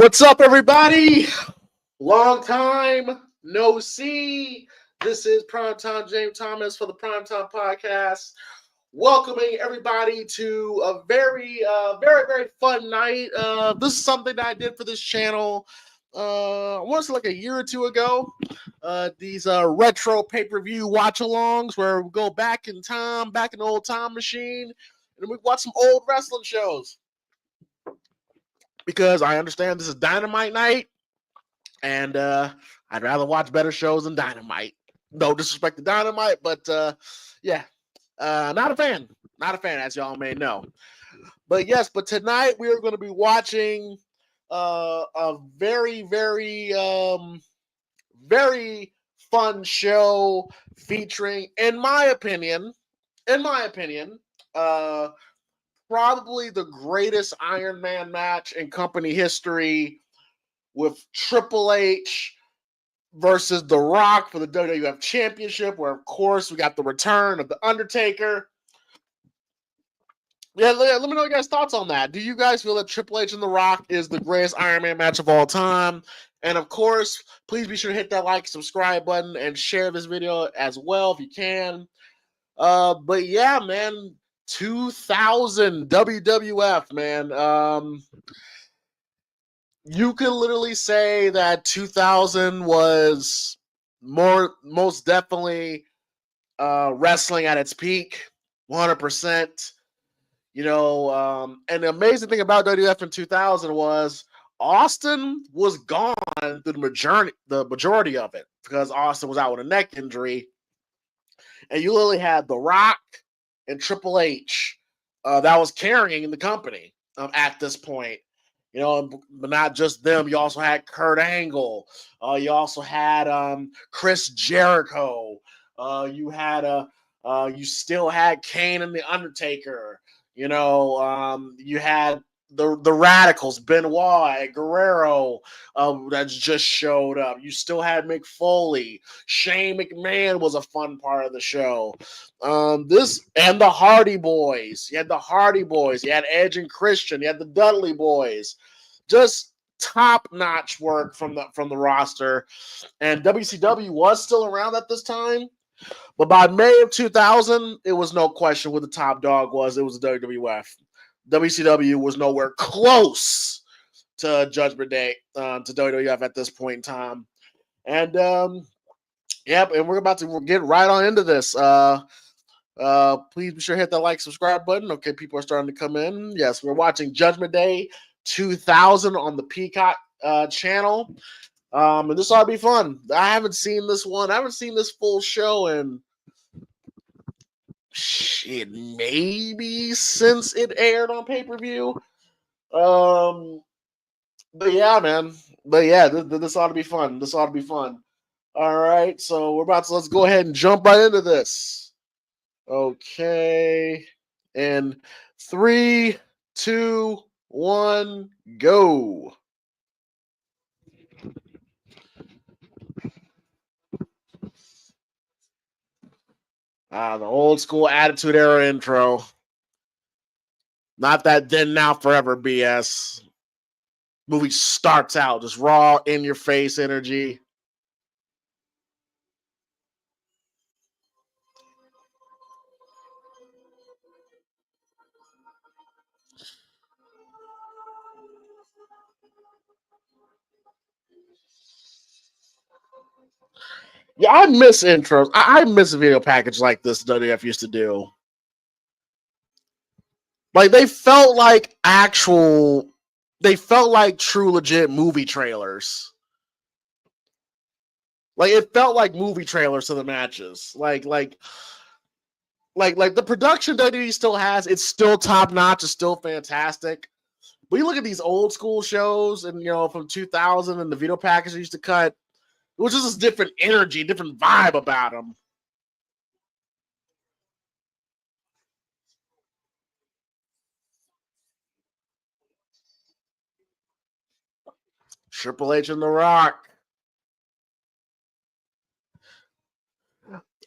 What's up, everybody? Long time no see. This is Primetime James Thomas for the Primetime Podcast. Welcoming everybody to a very fun night. This is something that I did for this channel. I want to say like a year or two ago. These retro pay-per-view watch-alongs where we go back in time, back in the old time machine, and we watch some old wrestling shows. Because I understand this is Dynamite night, and I'd rather watch better shows than Dynamite. No disrespect to Dynamite, but not a fan. Not a fan, as y'all may know. But tonight we are going to be watching a very fun show featuring, in my opinion, probably the greatest Iron Man match in company history, with Triple H versus The Rock for the WWF Championship, where, of course, we got the return of the Undertaker. Yeah, let me know your guys' thoughts on that. Do you guys feel that Triple H and The Rock is the greatest Iron Man match of all time? And, of course, please be sure to hit that like, subscribe button, and share this video as well if you can. But yeah, man, 2000 WWF, man. You can literally say that 2000 was most definitely wrestling at its peak, 100%. You know, and the amazing thing about WWF in 2000 was Austin was gone through the majority of it, because Austin was out with a neck injury, and you literally had The Rock and Triple H that was carrying the company at this point. You know, but not just them. You also had Kurt Angle. You also had Chris Jericho. You still had Kane and the Undertaker. You know, you had the Radicals, Benoit, Guerrero, that just showed up. You still had Mick Foley. Shane McMahon was a fun part of the show. This and the Hardy Boys. You had the Hardy Boys. You had Edge and Christian. You had the Dudley Boys. Just top-notch work from the roster. And WCW was still around at this time, but by May of 2000, it was no question who the top dog was. It was the WWF. WCW was nowhere close to Judgment Day, to WWF at this point in time. And and we're about to get right on into this. Please be sure to hit that like, subscribe button. Okay, people are starting to come in. Yes, we're watching Judgment Day 2000 on the Peacock channel. And this ought to be fun. I haven't seen this one. I haven't seen this full show in maybe since it aired on pay-per-view. But yeah, man. But yeah, this ought to be fun. This ought to be fun. All right, so let's go ahead and jump right into this. Okay. And 3, 2, 1, go. The old school Attitude Era intro. Not that then, now, forever BS. Movie starts out just raw, in your face energy. Yeah, I miss intros. I miss a video package like this WWF used to do. Like, they felt like true legit movie trailers. Like, it felt like movie trailers to the matches. Like the production WWE still has, it's still top notch, it's still fantastic. But you look at these old school shows, and from 2000 and the video package they used to cut, it was just this different energy, different vibe about them. Triple H and The Rock.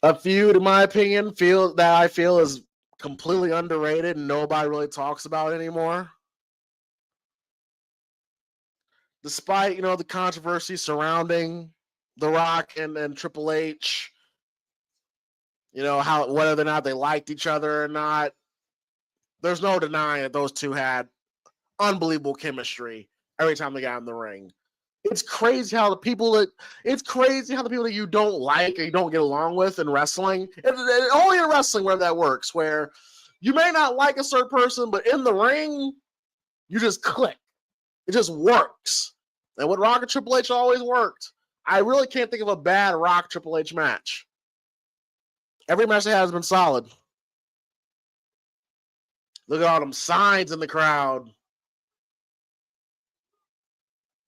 A feud, in my opinion, I feel is completely underrated and nobody really talks about it anymore. despite, the controversy surrounding The Rock and Triple H, how whether or not they liked each other or not, there's no denying that those two had unbelievable chemistry every time they got in the ring. It's crazy how the people that you don't like or you don't get along with in wrestling, and only in wrestling where that works, where you may not like a certain person, but in the ring, you just click. It just works. And with Rock and Triple H always worked. I really can't think of a bad Rock Triple H match. Every match they had has been solid. Look at all them signs in the crowd.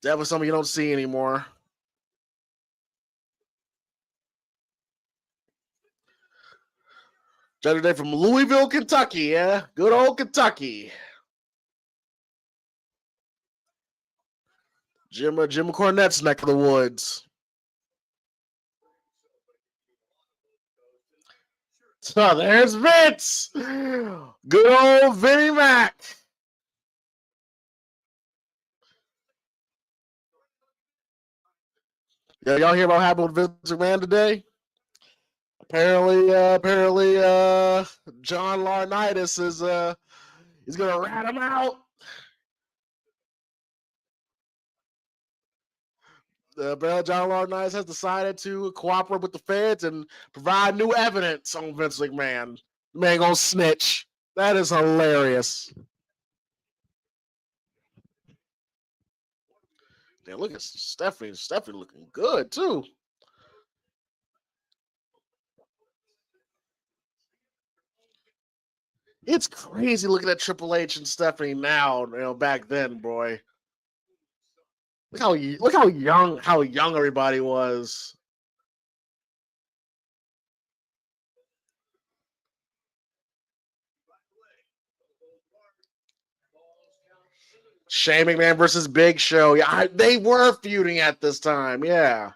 That was something you don't see anymore. Judge Day from Louisville, Kentucky, yeah? Good old Kentucky. Jim Cornette's neck of the woods. So there's Vince. Good old Vinnie Mac. Yeah, y'all hear about what happened with Vince McMahon today? Apparently, John Laurinaitis is gonna rat him out. John Laurinaitis has decided to cooperate with the feds and provide new evidence on Vince McMahon. The man gonna snitch. That is hilarious. Damn, look at Stephanie. Stephanie looking good too. It's crazy looking at Triple H and Stephanie now. Back then, boy. Look how young everybody was. Shane McMahon versus Big Show. Yeah, they were feuding at this time. Yeah.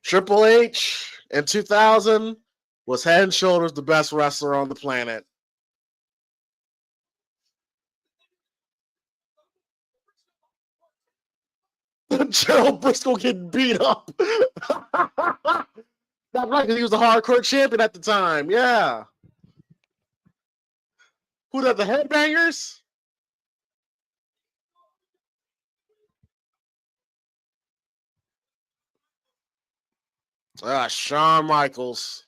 Triple H in 2000 was head and shoulders the best wrestler on the planet. Gerald Briscoe getting beat up. That's right, because he was the hardcore champion at the time. Yeah. Who that? The Headbangers? Shawn Michaels.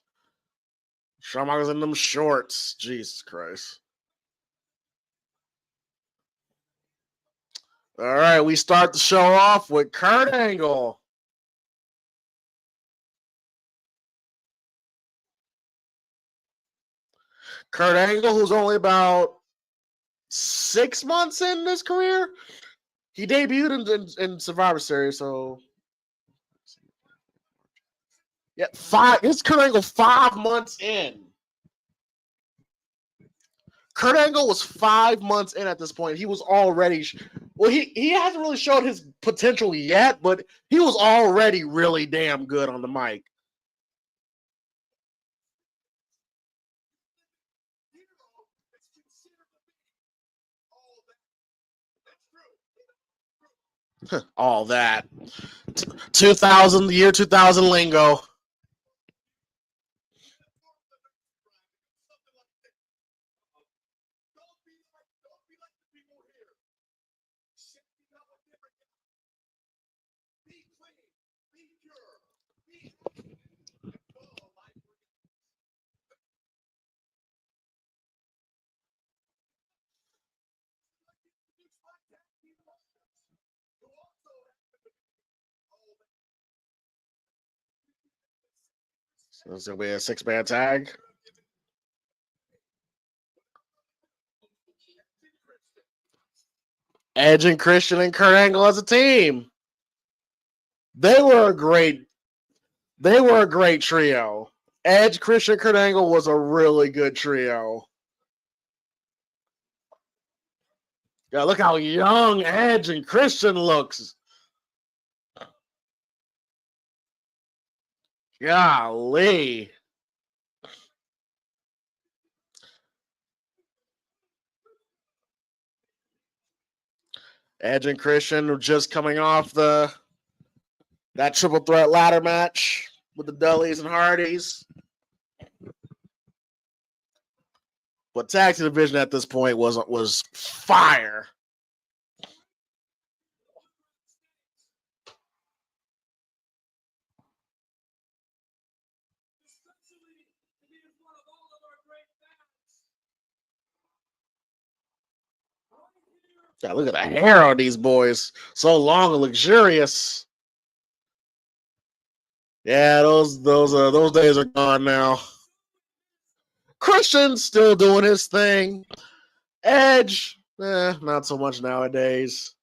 Shawn Michaels in them shorts. Jesus Christ. All right, we start the show off with Kurt Angle. Kurt Angle, who's only about 6 months in his career. He debuted in Survivor Series, so yeah, it's Kurt Angle 5 months in. Kurt Angle was 5 months in at this point. He was already he hasn't really showed his potential yet, but he was already really damn good on the mic. All that. 2000, the year 2000 lingo. So it's going to be a 6-man tag. Edge and Christian and Kurt Angle as a team. They were a great trio. Edge, Christian, Kurt Angle was a really good trio. Yeah, look how young Edge and Christian looks. Golly. Edge and Christian were just coming off that triple threat ladder match with the Dudleys and Hardys. But tag team division at this point was fire. God, look at the hair on these boys. So long and luxurious. Yeah, those days are gone now. Christian's still doing his thing. Edge, not so much nowadays.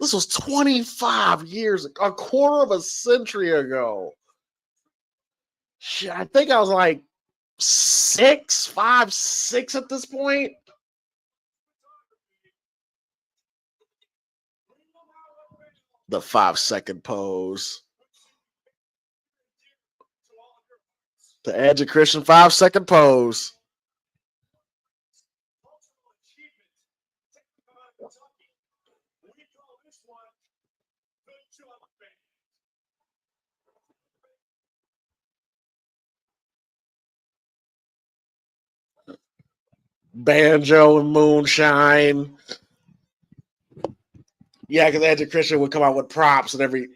This was 25 years, a quarter of a century ago. Shit, I think I was like 5, 6 at this point. The 5-second pose. The Edge of Christian 5-second pose. Banjo and moonshine. Yeah, because Edge of Christian would come out with props and every.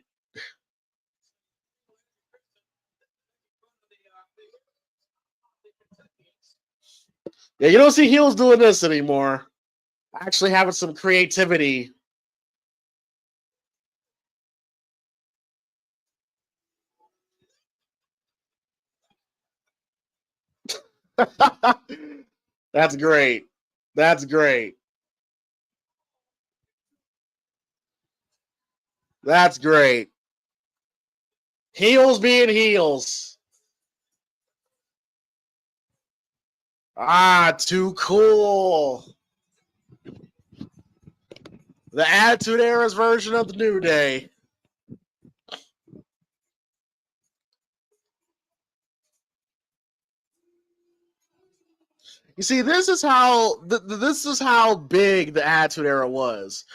Yeah, you don't see heels doing this anymore. Actually having some creativity. That's great. That's great. That's great. Heels being heels. Too cool. The Attitude Era's version of the New Day. You see, this is how big the Attitude Era was.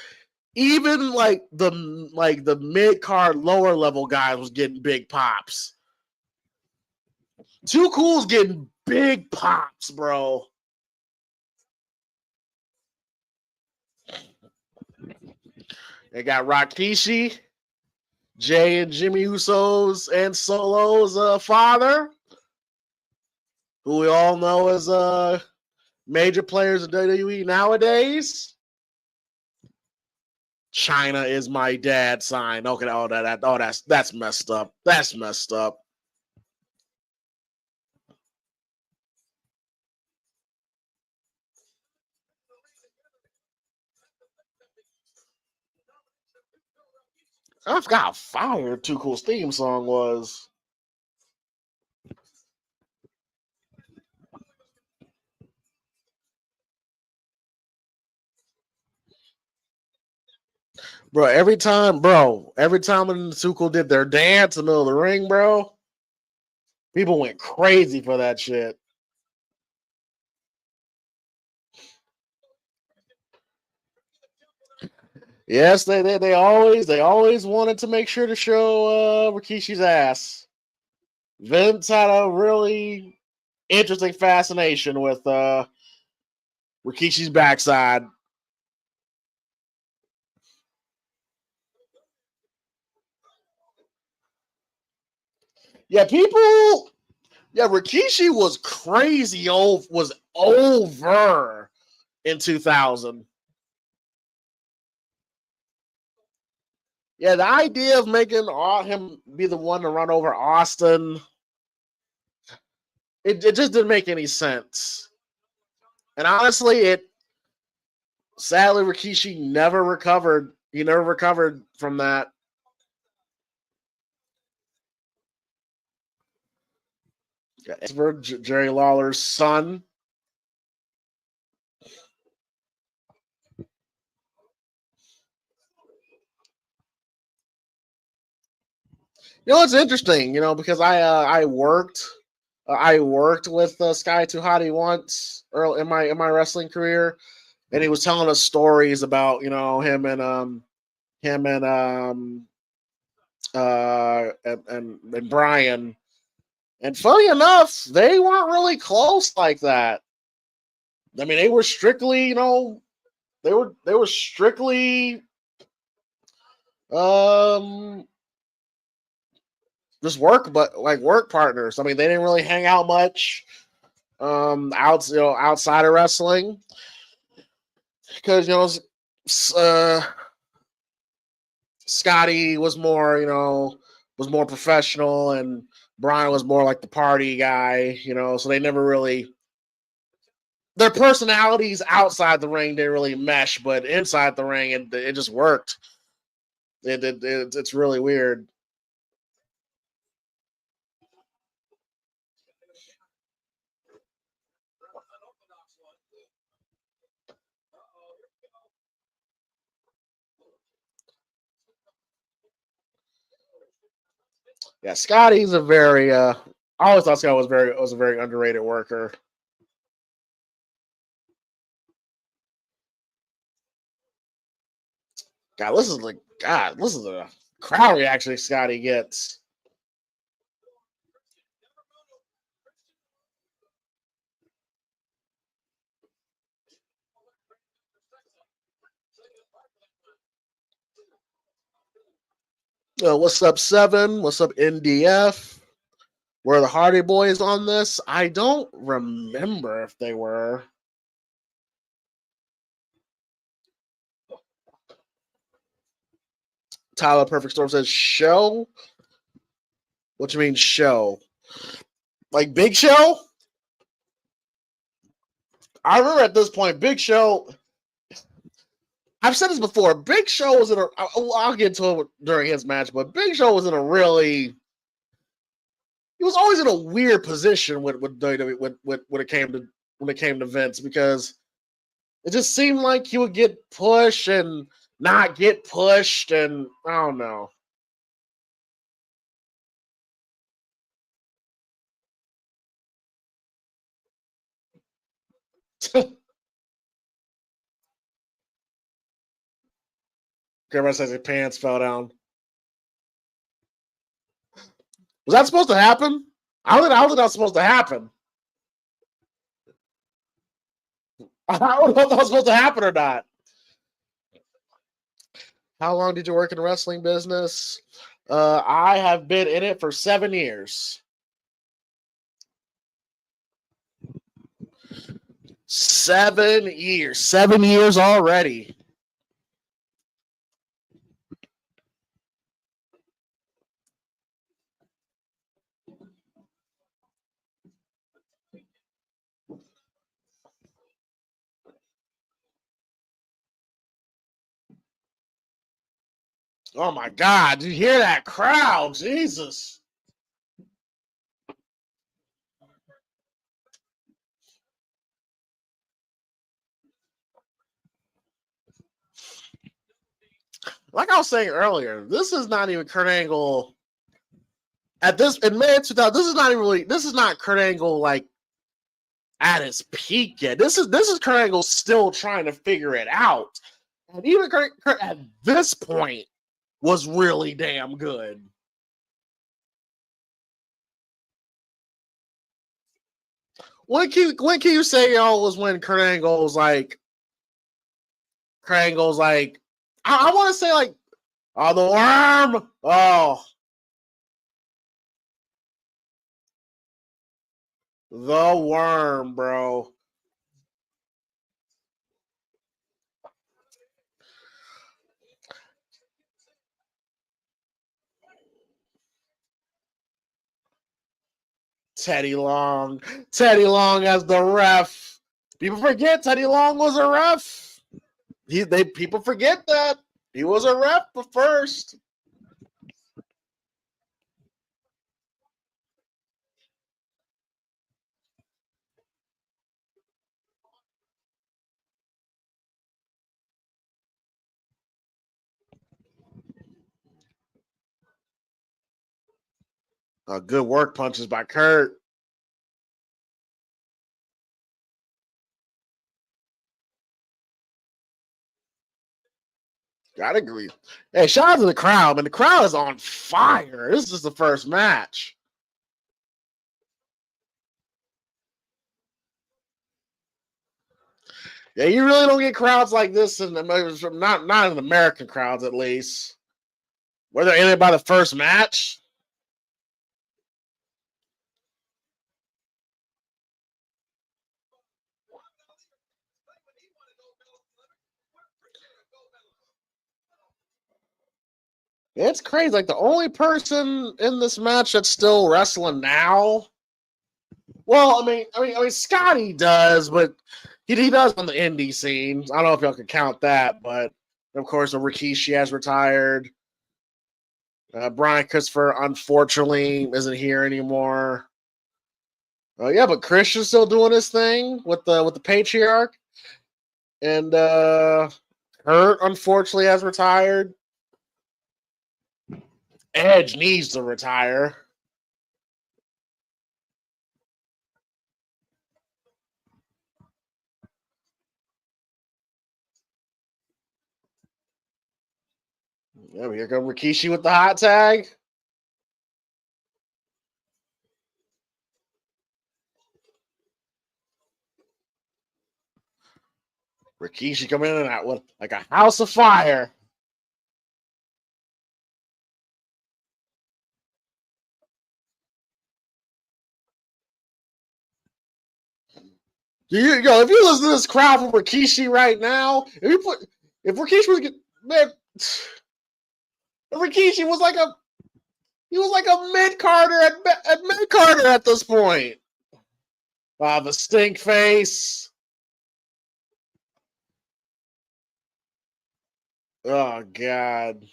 Even like the mid card lower level guys was getting big pops. Too Cool's getting big pops, bro. They got Rikishi, Jay and Jimmy Uso's and Solo's father, who we all know as major players in WWE nowadays. China is my dad sign. Okay, that's messed up. That's messed up. I forgot how fire Too Cool's theme song was. Bro, every time when Too Cool did their dance in the middle of the ring, bro, people went crazy for that shit. Yes, they always wanted to make sure to show Rikishi's ass. Vince had a really interesting fascination with Rikishi's backside. Yeah, Rikishi was crazy was over in 2000. Yeah, the idea of making him be the one to run over Austin, it just didn't make any sense. And honestly, sadly, Rikishi never recovered. He never recovered from that. For Jerry Lawler's son. It's interesting, because I worked with Sky Tuhati once early in my wrestling career, and he was telling us stories about, you know, him and Brian. And funny enough, they weren't really close like that. I mean, they were strictly, you know, they were strictly um just work, but like work partners. I mean, they didn't really hang out much outside of wrestling, because uh Scotty was more, was more professional, and Brian was more like the party guy, so they never really, their personalities outside the ring didn't really mesh, but inside the ring, it just worked. It's really weird. Yeah, Scotty's a very, I always thought Scott was a very underrated worker. Listen to the crowd reaction Scotty gets. What's up, Seven? What's up, NDF? Were the Hardy Boys on this? I don't remember if they were. Tyler Perfect Storm says show. What you mean show? Like Big Show? I remember at this point, Big Show. I've said this before. Big Show was in a. I'll get to it during his match, but Big Show was in a really. He was always in a weird position with WWE when it came to Vince, because it just seemed like he would get pushed and not get pushed, and I don't know. Everybody says his pants fell down. Was that supposed to happen? I don't think that was supposed to happen. I don't know if that was supposed to happen or not. How long did you work in the wrestling business? I have been in it for 7 years. 7 years. 7 years already. Oh my God. Did you hear that crowd? Jesus. Like I was saying earlier, this is not even Kurt Angle at this in May 2000. This is not Kurt Angle like at his peak yet. This is Kurt Angle still trying to figure it out. And even Kurt at this point was really damn good. When can you say was when Kurt Angle's like I want to say like, oh, the worm, oh, the worm, bro. Teddy Long. Teddy Long as the ref. People forget Teddy Long was a ref. People forget that. He was a ref first. Good work punches by Kurt. Gotta agree. Hey, shout out to the crowd, man. The crowd is on fire. This is the first match. Yeah, you really don't get crowds like this in not in American crowds, at least. Were they in it by the first match? It's crazy. Like the only person in this match that's still wrestling now. Well, I mean, Scotty does, but he does on the indie scene. I don't know if y'all can count that, but of course, Rikishi has retired. Brian Christopher, unfortunately, isn't here anymore. Yeah, but Christian's still doing his thing with the patriarch, and Hurt unfortunately has retired. Edge needs to retire. Yeah, here comes Rikishi with the hot tag. Rikishi coming in and out with like a house of fire. If you listen to this crowd for Rikishi right now, if Rikishi was man, if Rikishi was like a mid Carter at mid Carter at this point. The stink face. Oh God.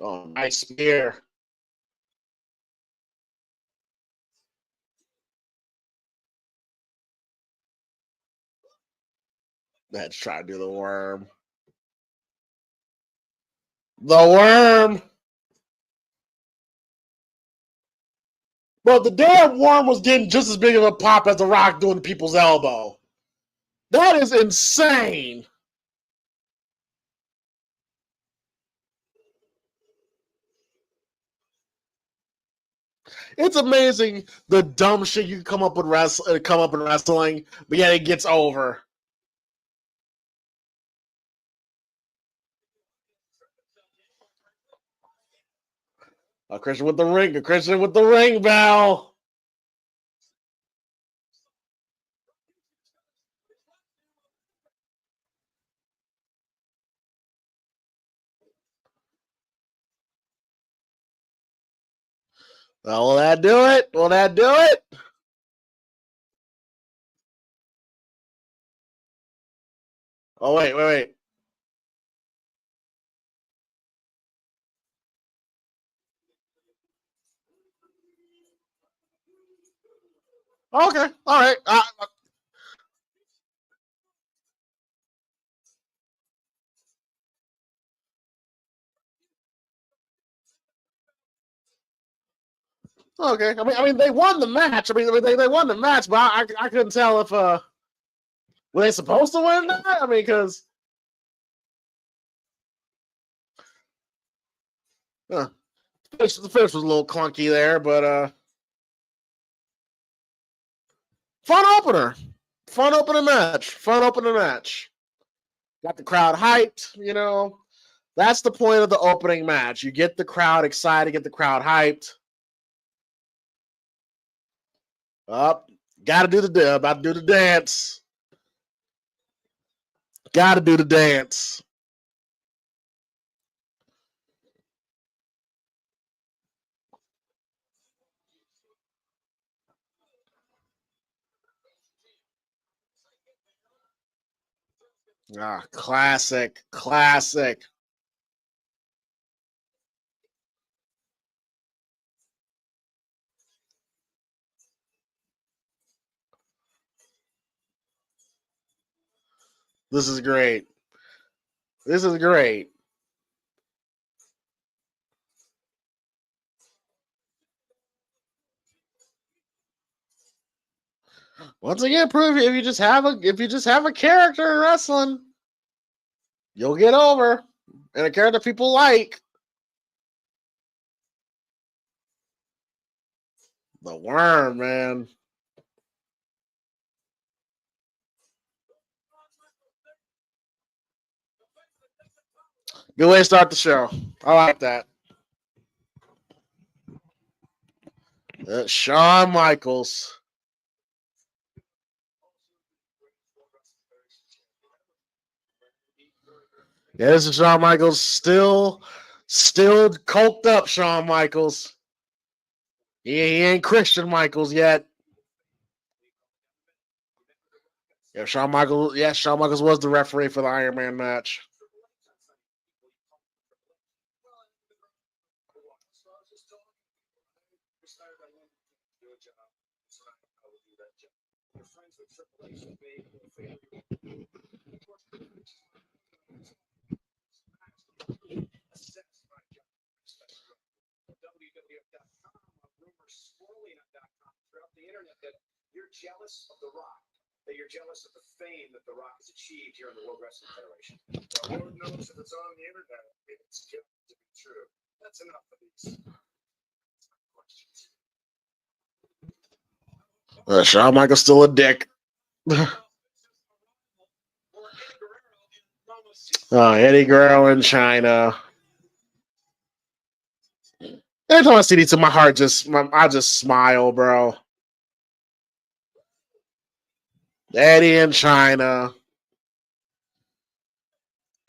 Oh, nice spear. Let's try to do the worm. The worm. But the damn worm was getting just as big of a pop as the Rock doing people's elbow. That is insane. It's amazing the dumb shit you can come up in wrestling, but yet it gets over. Christian with the ring. Christian with the ring bell. Well, will that do it? Will that do it? Oh, wait. Okay, all right. Okay. I mean, they won the match. They won the match, but I couldn't tell if were they supposed to win that? I mean, because the finish was a little clunky there, but fun opener. Fun opening match. Fun opening match. Got the crowd hyped, you know. That's the point of the opening match. You get the crowd excited, get the crowd hyped. Up, gotta do the about to do the dance. Gotta do the dance. Classic. This is great. This is great. Once again, prove if you just have a character in wrestling, you'll get over, and a character people like. The Worm, man. Good way to start the show. I like that. Shawn Michaels. Yeah, this is Shawn Michaels. Still coked up Shawn Michaels. He ain't Christian Michaels yet. Yeah, Shawn Michaels was the referee for the Iron Man match. You're jealous of The Rock. That you're jealous of the fame that The Rock has achieved here in the World Wrestling Federation. The Lord knows if it's on the internet, it's too good to be true. That's enough of these questions. Shawn Michaels still a dick. Eddie Guerrero in China. Every time I see these, my heart I just smile, bro. Eddie in China.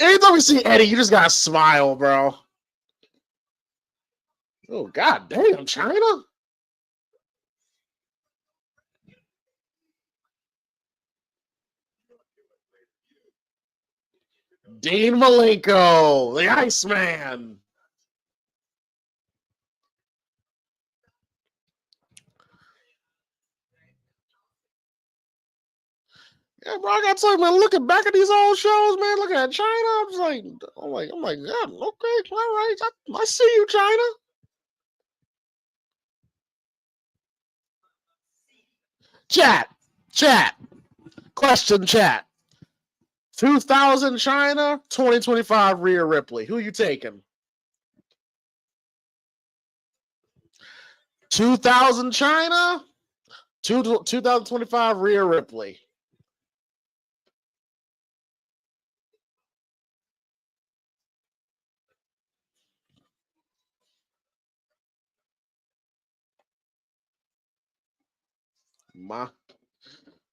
Anytime we see Eddie, you just gotta smile, bro. Oh, god damn, China? Dean Malenko, the Iceman. Yeah, bro, I got to tell you, man, looking back at these old shows, man, looking at China, I'm like, God, okay, all right, I see you, China. Chat, question, chat. 2000 China, 2025 Rhea Ripley. Who you taking? 2000 China, 2025 Rhea Ripley.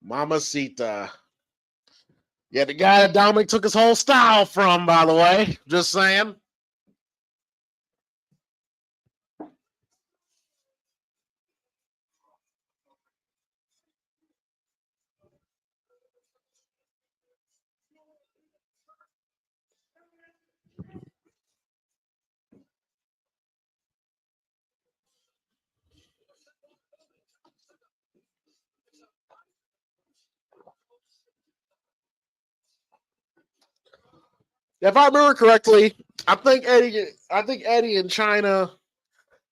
Mamacita. Yeah, the guy that Dominic took his whole style from, by the way. Just saying. If I remember correctly, I think Eddie and China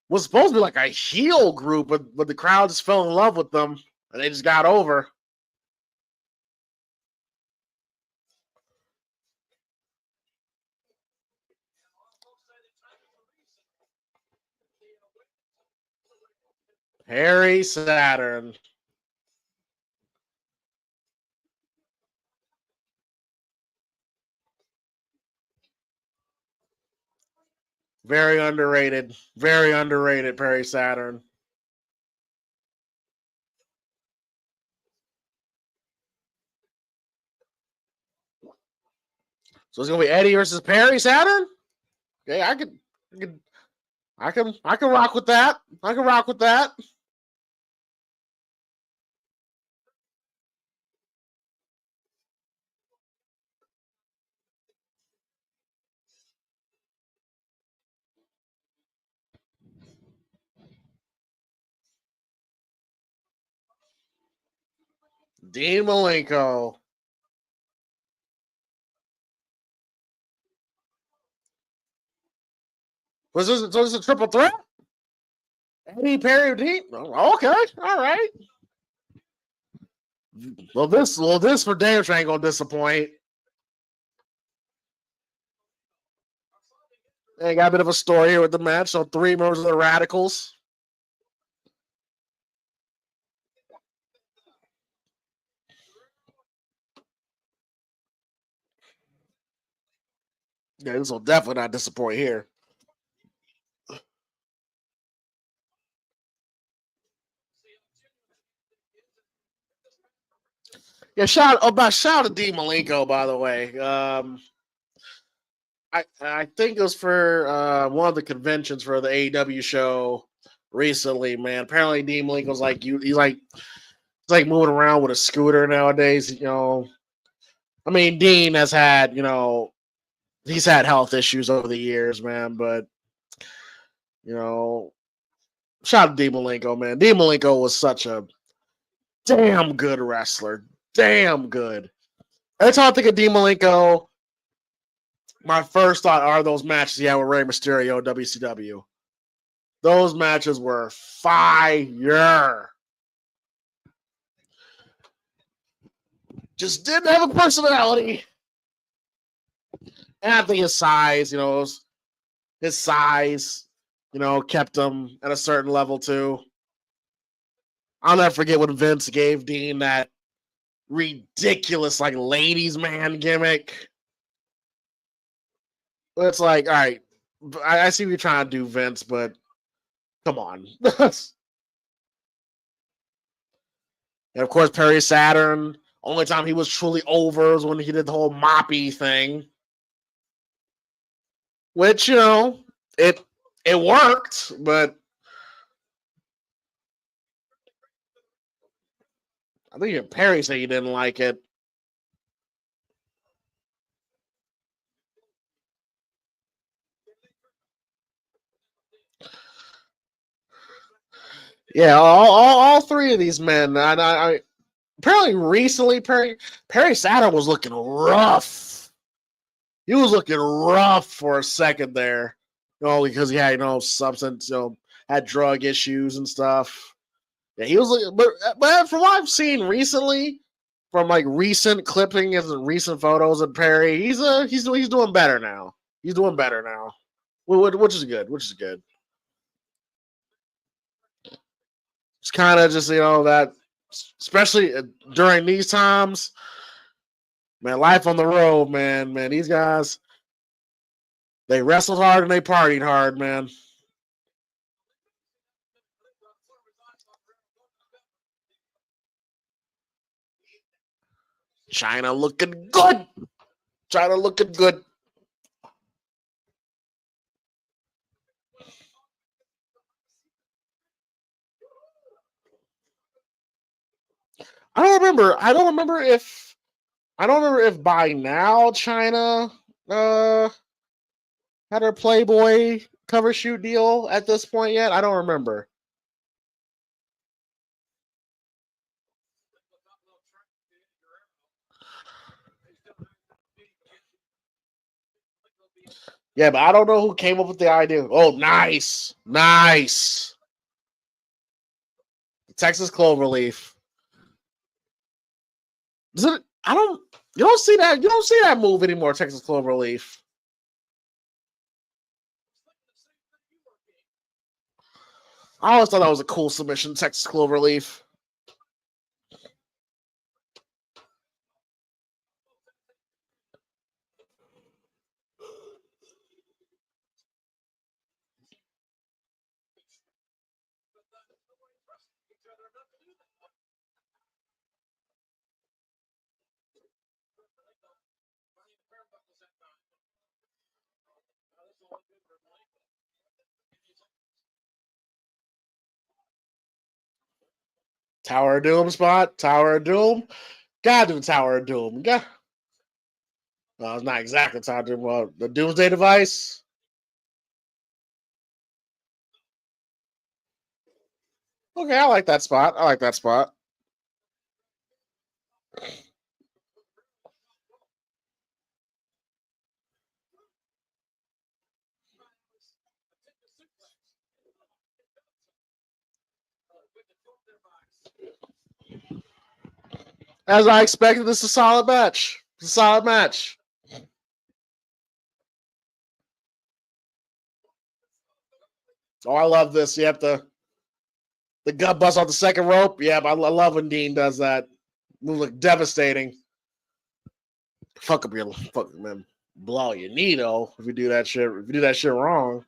was supposed to be like a heel group, but the crowd just fell in love with them and they just got over. Harry Saturn. Very underrated. Very underrated, Perry Saturn. So it's gonna be Eddie versus Perry Saturn? Okay, I can rock with that. I can rock with that. Dean Malenko. Was this a triple threat? Eddie Perry Dean? Oh, okay, all right. this for damn sure ain't gonna disappoint. They got a bit of a story here with the match. So 3 members of the Radicals. Yeah, this will definitely not disappoint here. Yeah, shout out to D Malenko, by the way. I think it was for one of the conventions for the AEW show recently, man. Apparently D Malenko's like he's like moving around with a scooter nowadays, you know. I mean, Dean has had, you know, he's had health issues over the years, man, but you know, shout out to D Malenko, man. D Malenko was such a damn good wrestler. Damn good. Every time I think of D Malenko, my first thought are those matches he had with Rey Mysterio WCW. Those matches were fire. Just didn't have a personality. And I think his size, you know, his size, you know, kept him at a certain level too. I'll never forget when Vince gave Dean that ridiculous, like, ladies' man gimmick. It's like, all right, I see what you're trying to do, Vince, but come on. And of course, Perry Saturn. Only time he was truly over was when he did the whole moppy thing, which, you know, it worked, but I think even Perry said he didn't like it. Yeah, all 3 of these men. I apparently recently Perry Saturn was looking rough. He was looking rough for a second there, you know, because he had, you know, substance, you know, had drug issues and stuff. Yeah, he was looking, but from what I've seen recently, from like recent clipping and recent photos of Perry, he's doing better now. He's doing better now, which is good. Which is good. It's kind of just, you know, that, especially during these times, man. Life on the road, man. These guys, they wrestled hard and they partied hard, man. China looking good. China looking good. I don't remember. I don't remember if by now China had her Playboy cover shoot deal at this point yet. I don't remember. Yeah, but I don't know who came up with the idea. Oh, nice, nice. Texas Cloverleaf. Is it? I don't. You don't see that. You don't see that move anymore. Texas Cloverleaf. I always thought that was a cool submission. Texas Cloverleaf. Tower of Doom spot. Tower of Doom. Gotta do Tower of Doom. Well, it's not exactly Tower of Doom. Well, the Doomsday Device. Okay, I like that spot. I like that spot. As I expected, this is a solid match. It's a solid match. Oh, I love this. You have the gut bust off the second rope. Yeah, I love when Dean does that. Move like devastating. Fuck up your fuck man. Blow your knee though. If you do that shit, if you do that shit wrong.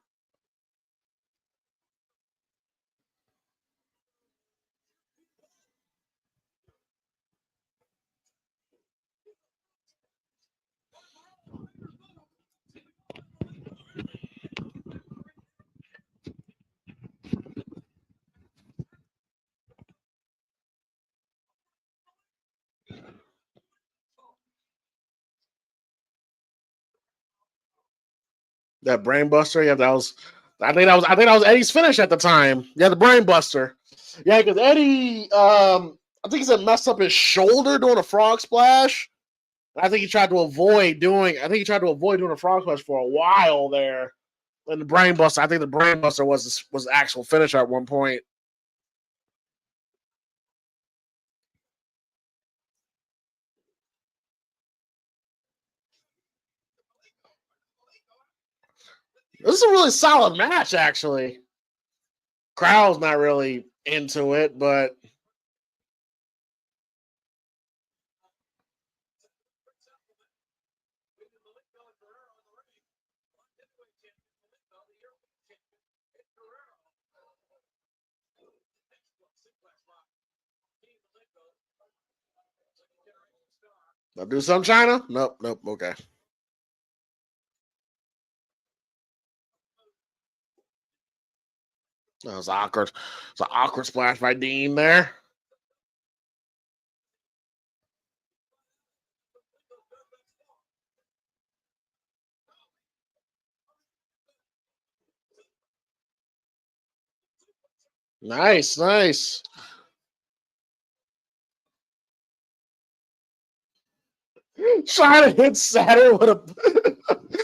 That brain buster. Yeah, that was. I think that was Eddie's finish at the time. Yeah, the brain buster. Yeah, because Eddie, I think he said messed up his shoulder doing a frog splash. I think he tried to avoid doing. I think he tried to avoid doing a frog splash for a while there. And the brain buster. I think the brain buster was the actual finish at one point. This is a really solid match, actually. Crowd's not really into it, but I'll do some China. Nope, nope. Okay. That was awkward. It's an awkward splash by Dean there. Nice, nice. Trying to hit Saturn with a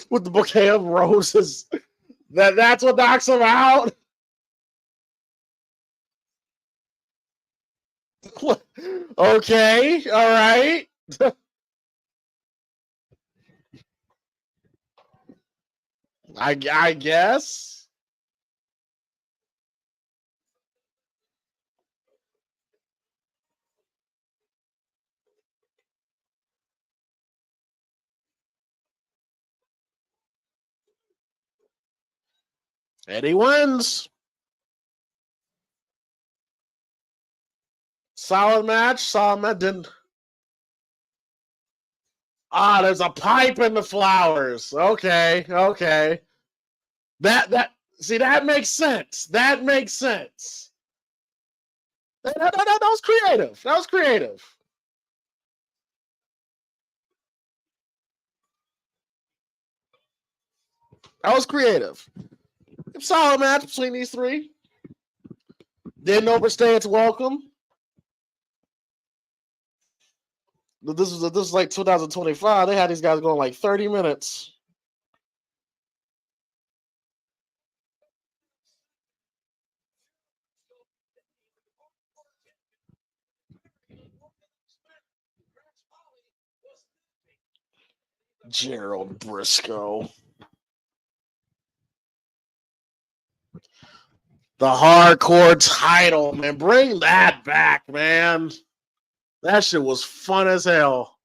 with the bouquet of roses. That's what knocks him out. Okay, all right. I guess. Eddie wins. Solid match. Solid match. Didn't. There's a pipe in the flowers. Okay, okay. That see that makes sense. That makes sense. That was creative. That was creative. That was creative. Solid match between these three. Didn't overstay its welcome. This is like 2025. They had these guys going like 30 minutes. Gerald Briscoe. The hardcore title, man. Bring that back, man. That shit was fun as hell.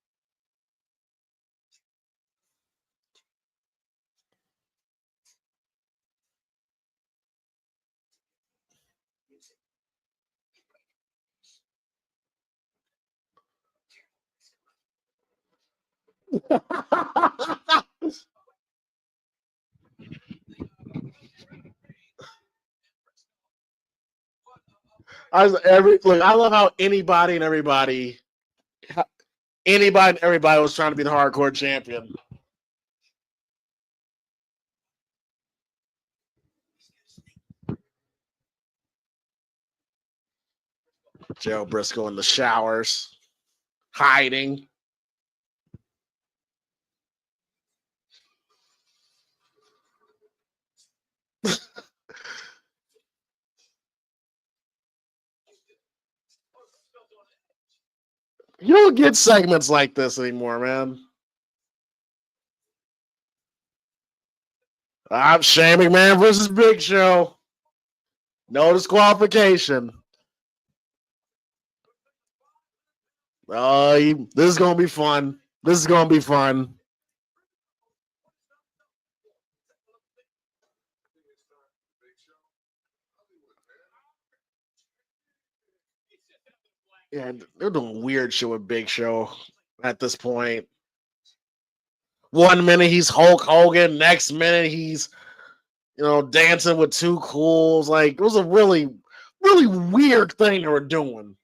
I love how anybody and everybody was trying to be the hardcore champion. Joe Briscoe in the showers, hiding. You don't get segments like this anymore, man. I'm Shane McMahon versus Big Show. No disqualification. This is gonna be fun. This is gonna be fun. Yeah, they're doing weird shit with Big Show at this point. 1 minute he's Hulk Hogan, next minute he's dancing with Too Cools. Like it was a really, really weird thing they were doing.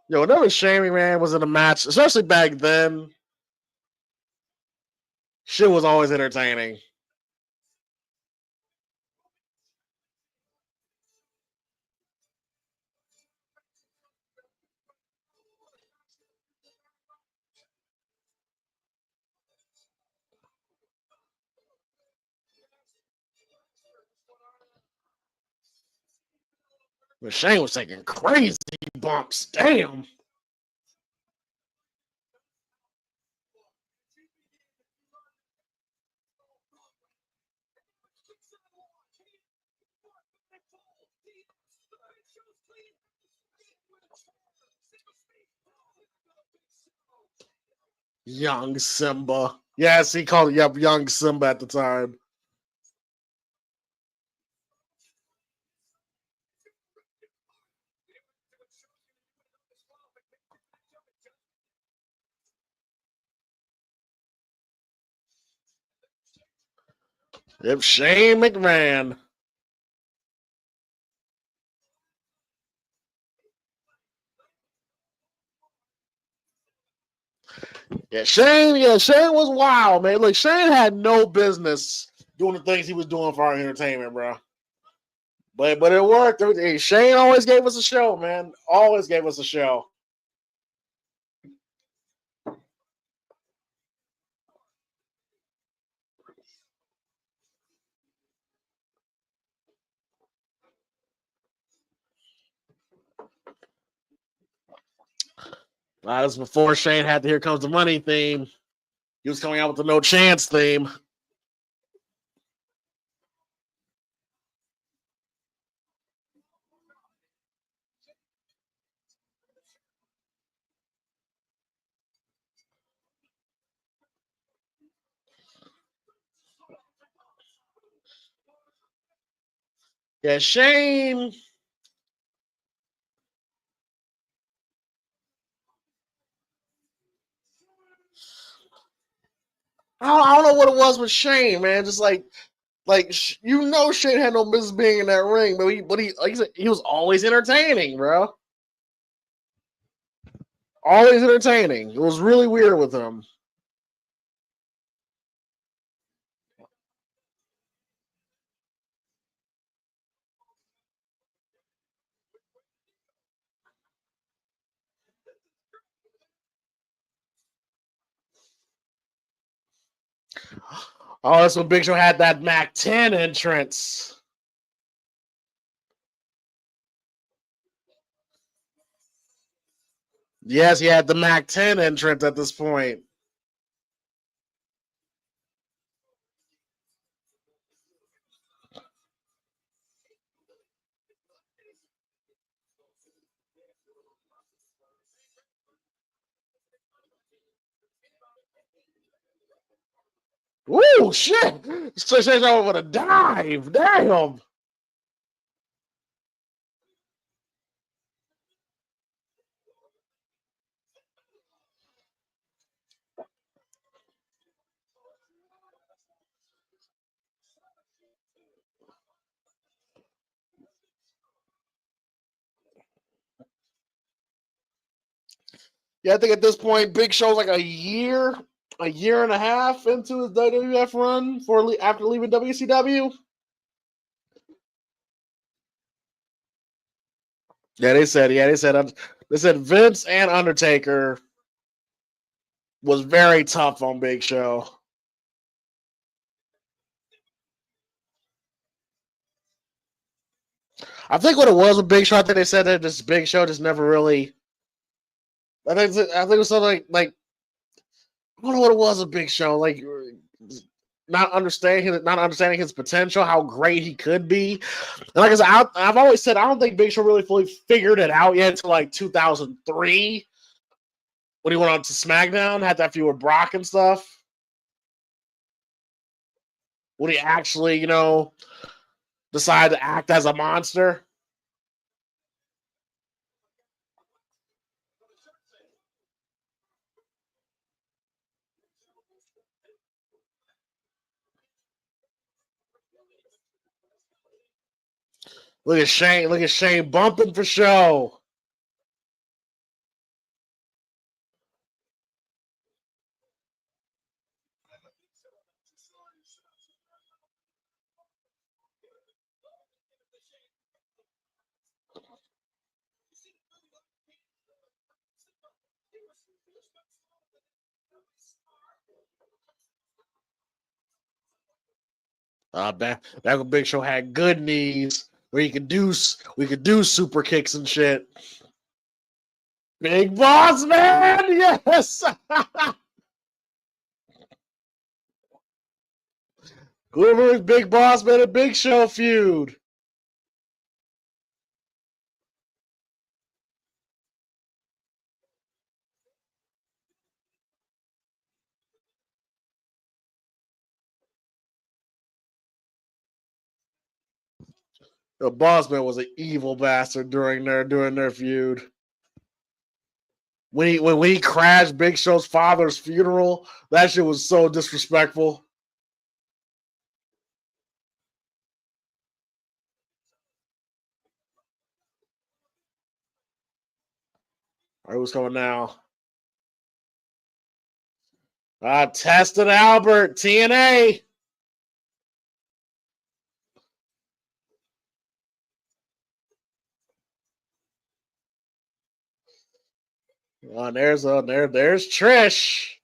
Whenever Shane McMahon was in a match, especially back then, shit was always entertaining. But Shane was taking crazy bumps. Damn. Young Simba. Yes, he called it Young Simba at the time. If Shane McMahon. Shane was wild, man. Like Shane had no business doing the things he was doing for our entertainment, bro. But it worked. Hey, Shane always gave us a show, man. Always gave us a show. That was before Shane had the Here Comes the Money theme. He was coming out with the No Chance theme. Yeah, Shane. I don't know what it was with Shane, man. Just like Shane had no business being in that ring, but he was always entertaining, bro. Always entertaining. It was really weird with him. Oh, that's when Big Show had that Mac 10 entrance. Yes, he had the Mac 10 entrance at this point. Woo, shit. Shane's over with a dive. Damn. Yeah, I think at this point, Big Show's like a year and a half into his WWF run after leaving WCW. Yeah, they said Vince and Undertaker was very tough on Big Show. I think what it was with Big Show, I think they said that this Big Show just never really. I think it was something like I don't know what it was with Big Show, like not understanding his potential, how great he could be. And like I said, I've always said I don't think Big Show really fully figured it out yet until like 2003 when he went on to SmackDown, had that feud with Brock and stuff. When he actually, decided to act as a monster. Look at Shane. Look at Shane bumping for show. Back when Big Show had good knees where we could do super kicks and shit. Big Boss Man, yes. Whoever is Big Boss Man and Big Show feud. The Boss Man was an evil bastard during their feud. When he crashed Big Show's father's funeral, that shit was so disrespectful. All right, who's coming now? Tested Albert, TNA. There's Trish.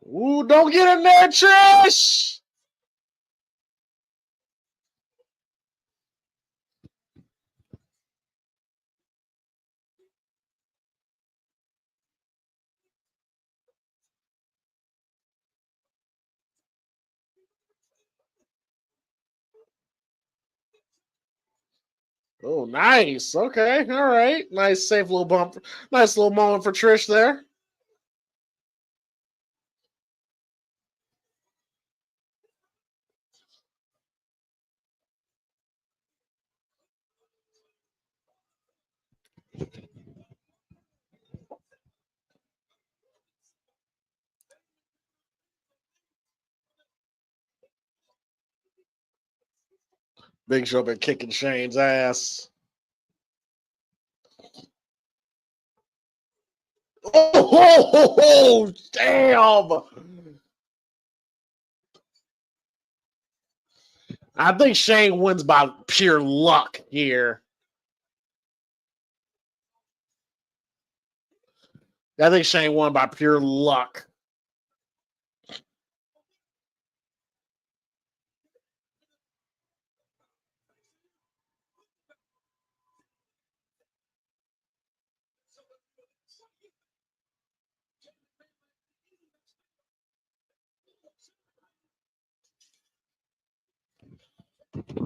Ooh, don't get in there, Trish. Oh, nice. Okay, all right. Nice, safe little bump. Nice little moment for Trish there. Big Show been kicking Shane's ass. Oh, damn. I think Shane wins by pure luck here. I think Shane won by pure luck.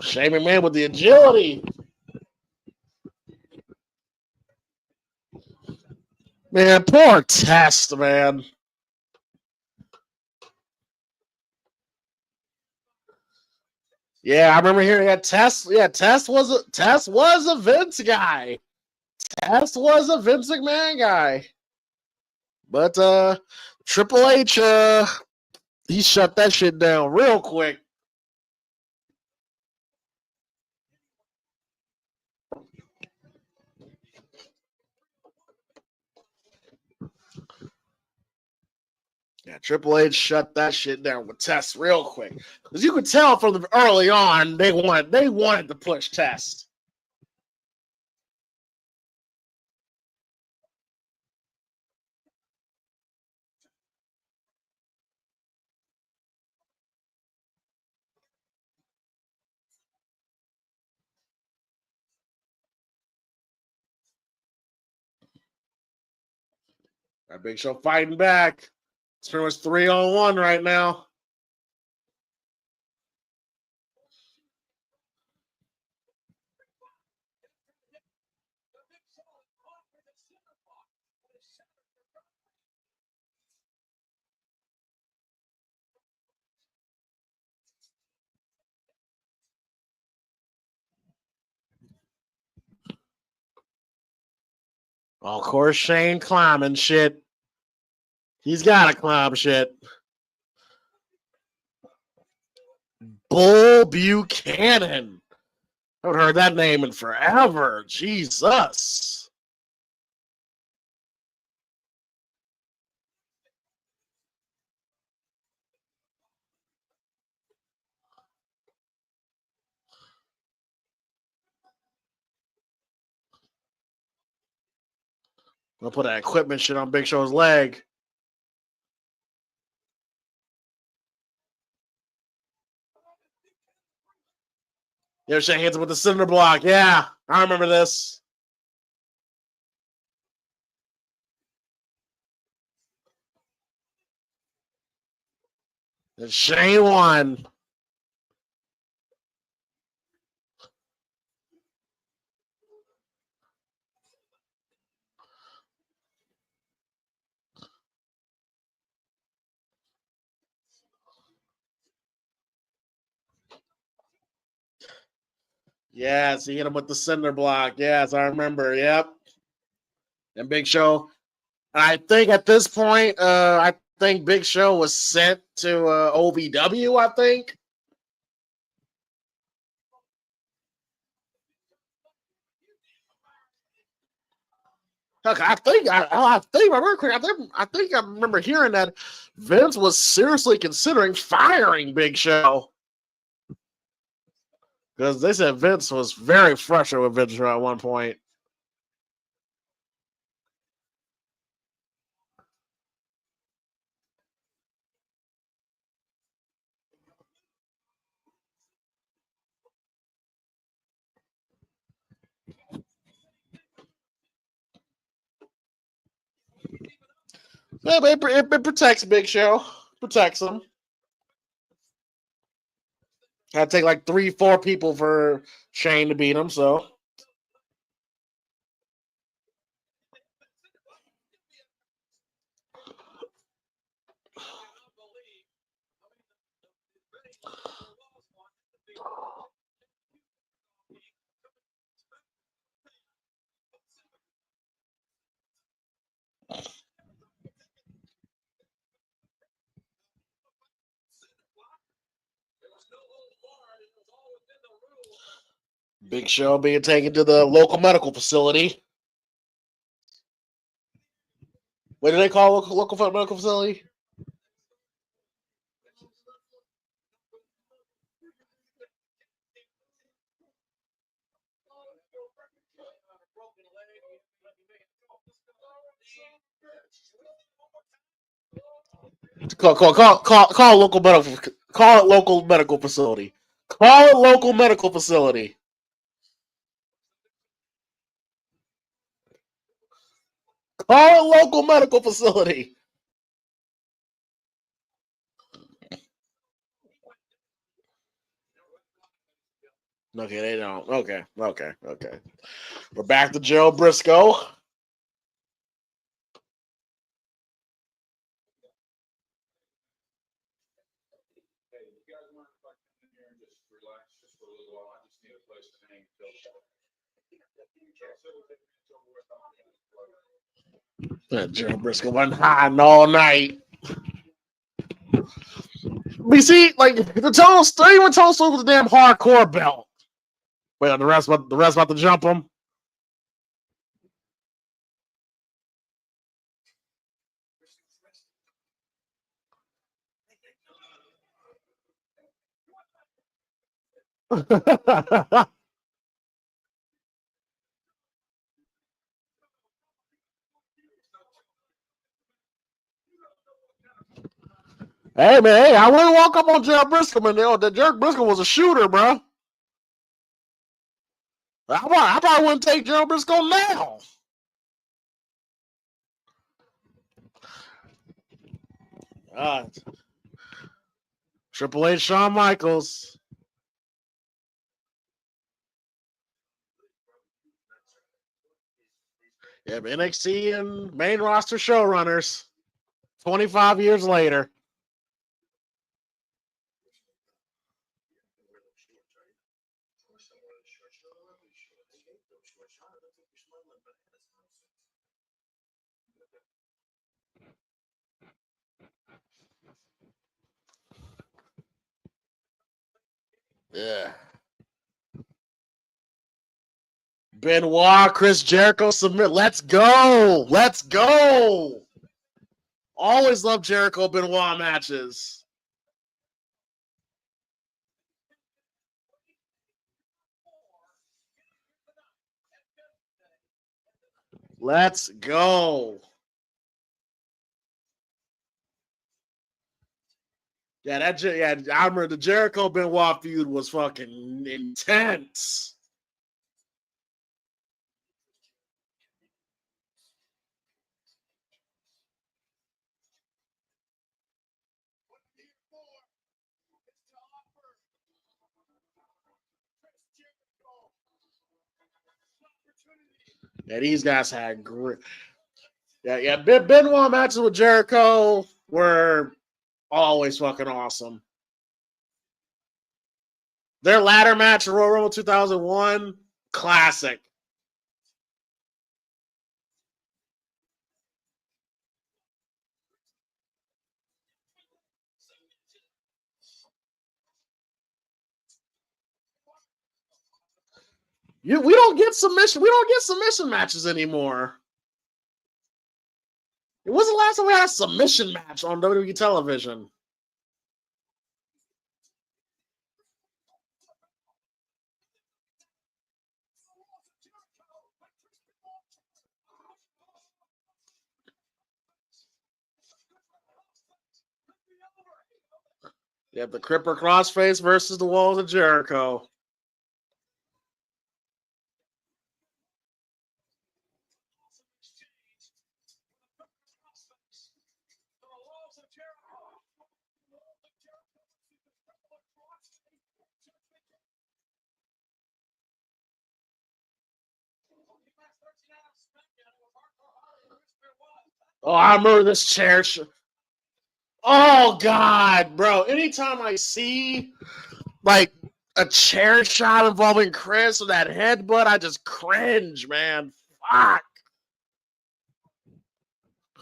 Shane McMahon with the agility. Man, poor Test, man. Yeah, I remember hearing that Test. Yeah, Test was a Vince guy. Test was a Vince McMahon guy. But Triple H, he shut that shit down real quick. Yeah, Triple H shut that shit down with Test real quick. Because you could tell from the early on they wanted to push Test. That Big Show fighting back. It's pretty much 3-on-1 right now. Of course, Shane climbing shit. He's got to climb shit. Bull Buchanan. I haven't heard that name in forever. Jesus. I'll put that equipment shit on Big Show's leg. Yeah, Shane hits him with the cinder block. Yeah, I remember this. And Shane won. Yes, he hit him with the cinder block. Yes, I remember. Yep. And Big Show. I think at this point, I think Big Show was sent to OVW, I think. Look, I think I remember hearing that Vince was seriously considering firing Big Show. Because they said Vince was very frustrated with Vince Show at one point. Yeah, but it protects Big Show. Protects him. Had to take like 3-4 people for Shane to beat him, so. Big Show being taken to the local medical facility. What do they call local medical facility? Call local medical. Call it local medical facility. Call it local medical facility. Call it local medical facility. Okay, they don't. Okay. We're back to Joe Briscoe. Joe Briscoe went hiding all night. We see, like the toast. They even toast over the damn hardcore belt. Wait, the rest about to jump him. Hey man, hey, I wouldn't walk up on Jared Briscoe, man. That Jared Briscoe was a shooter, bro. I probably wouldn't take Jared Briscoe now. Triple H, Shawn Michaels. Yeah, NXT and main roster showrunners. 25 years later. Yeah. Benoit, Chris Jericho submit. Let's go. Let's go. Always love Jericho Benoit matches. Let's go. Yeah, I remember the Jericho Benoit feud was fucking intense. Yeah, these guys had great. Yeah. Benoit matches with Jericho were always fucking awesome. Their ladder match in Royal Rumble 2001, classic. We don't get submission matches anymore. It was the last time we had a submission match on WWE television. You have the Cripper Crossface versus the Walls of Jericho. Oh, I remember this chair. Oh, God, bro. Anytime I see, like, a chair shot involving Chris or that headbutt, I just cringe, man. Fuck.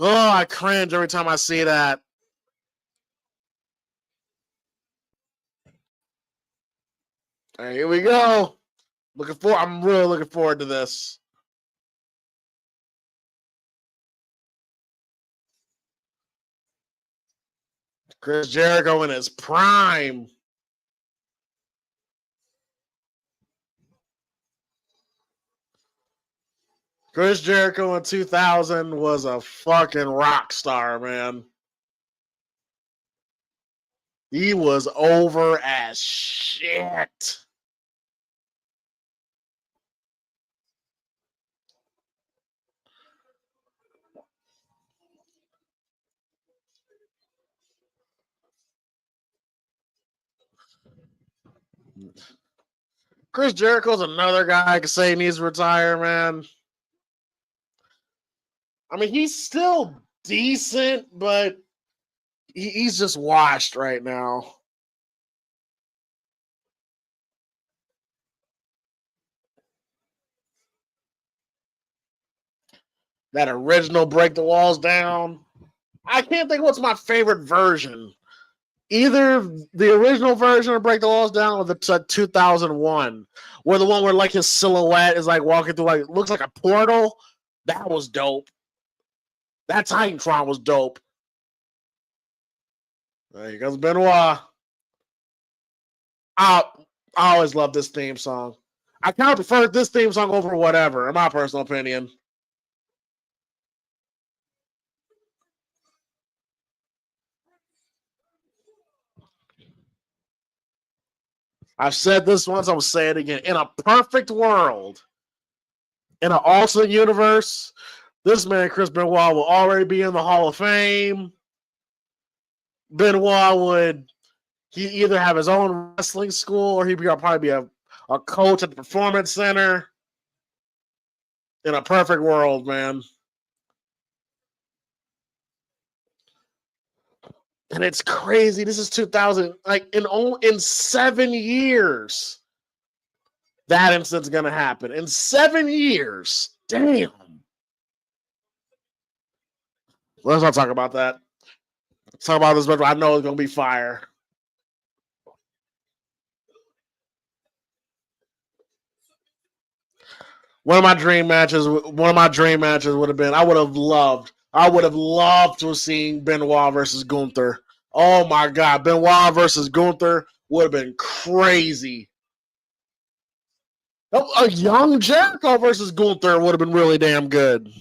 Oh, I cringe every time I see that. All right, here we go. I'm really looking forward to this. Chris Jericho in his prime. Chris Jericho in 2000 was a fucking rock star, man. He was over as shit. Chris Jericho's another guy I could say needs to retire, man. I mean, he's still decent, but he's just washed right now. That original Break the Walls Down. I can't think what's my favorite version. Either the original version of Break the Walls Down or the 2001, where the one where like his silhouette is like walking through, like looks like a portal. That was dope. That Titantron was dope. There he goes, Benoit. I always love this theme song. I kind of prefer this theme song over whatever, in my personal opinion. I've said this once, I'm say it again. In a perfect world, in an alternate universe, this man, Chris Benoit, will already be in the Hall of Fame. Benoit would he either have his own wrestling school or he'd probably be a coach at the performance center. In a perfect world, man. And it's crazy. This is 2000. Like in 7 years, that incident's gonna happen. In 7 years, damn. Let's not talk about that. Let's talk about this, but I know it's gonna be fire. One of my dream matches would have been. I would have loved to have seen Benoit versus Gunther. Oh my god, Benoit versus Gunther would have been crazy. A young Jericho versus Gunther would have been really damn good.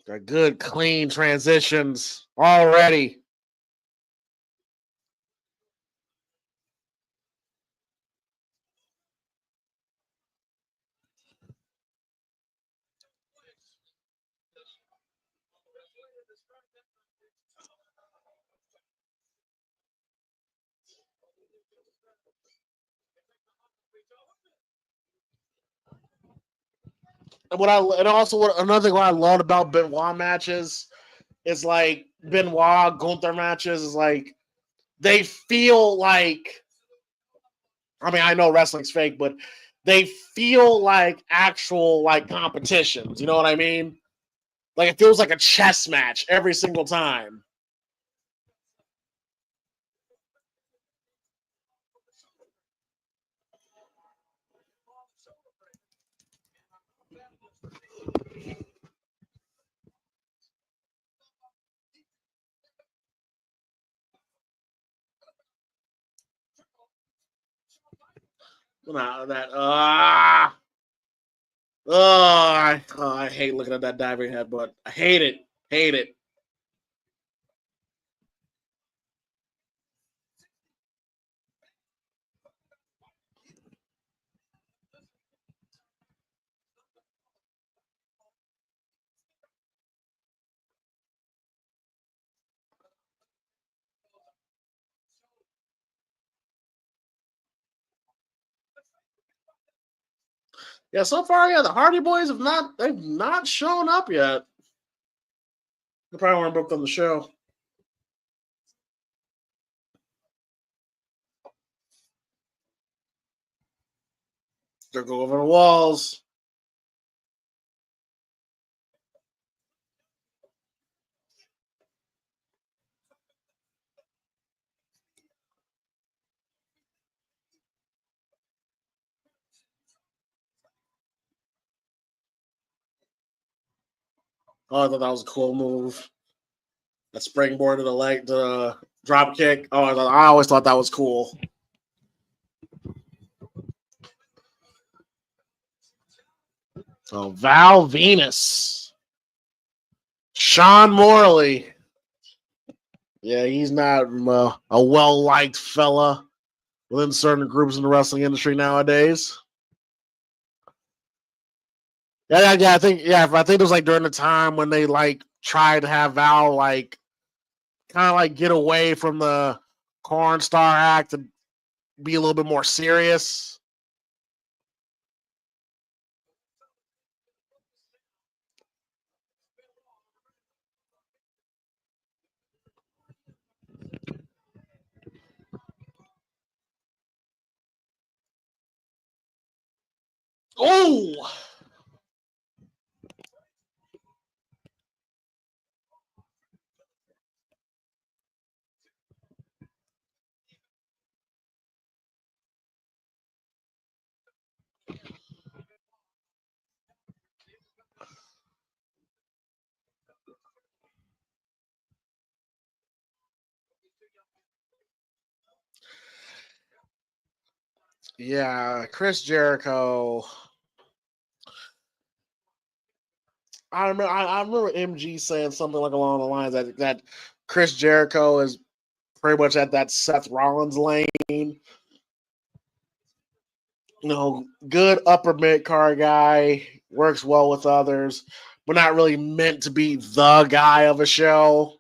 They're good, clean transitions already. Another thing what I loved about Benoit matches is like Benoit Gunther matches is like they feel like, I mean, I know wrestling's fake, but they feel like actual like competitions. You know what I mean? Like it feels like a chess match every single time. That I hate looking at that diving head, but I hate it. Hate it. Yeah, so far, yeah, the Hardy Boys they've not shown up yet. They probably weren't booked on the show. They'll go over the walls. Oh, I thought that was a cool move. That springboard to the leg, the drop kick. Oh, I always thought that was cool. Oh, Val Venus, Sean Morley. Yeah, he's not a well liked fella within certain groups in the wrestling industry nowadays. Yeah. I think it was like during the time when they like tried to have Val like kind of like get away from the Corn Star act and be a little bit more serious. Oh, Yeah, Chris Jericho. I remember MG saying something like along the lines that Chris Jericho is pretty much at that Seth Rollins lane. Good upper mid card guy, works well with others, but not really meant to be the guy of a show.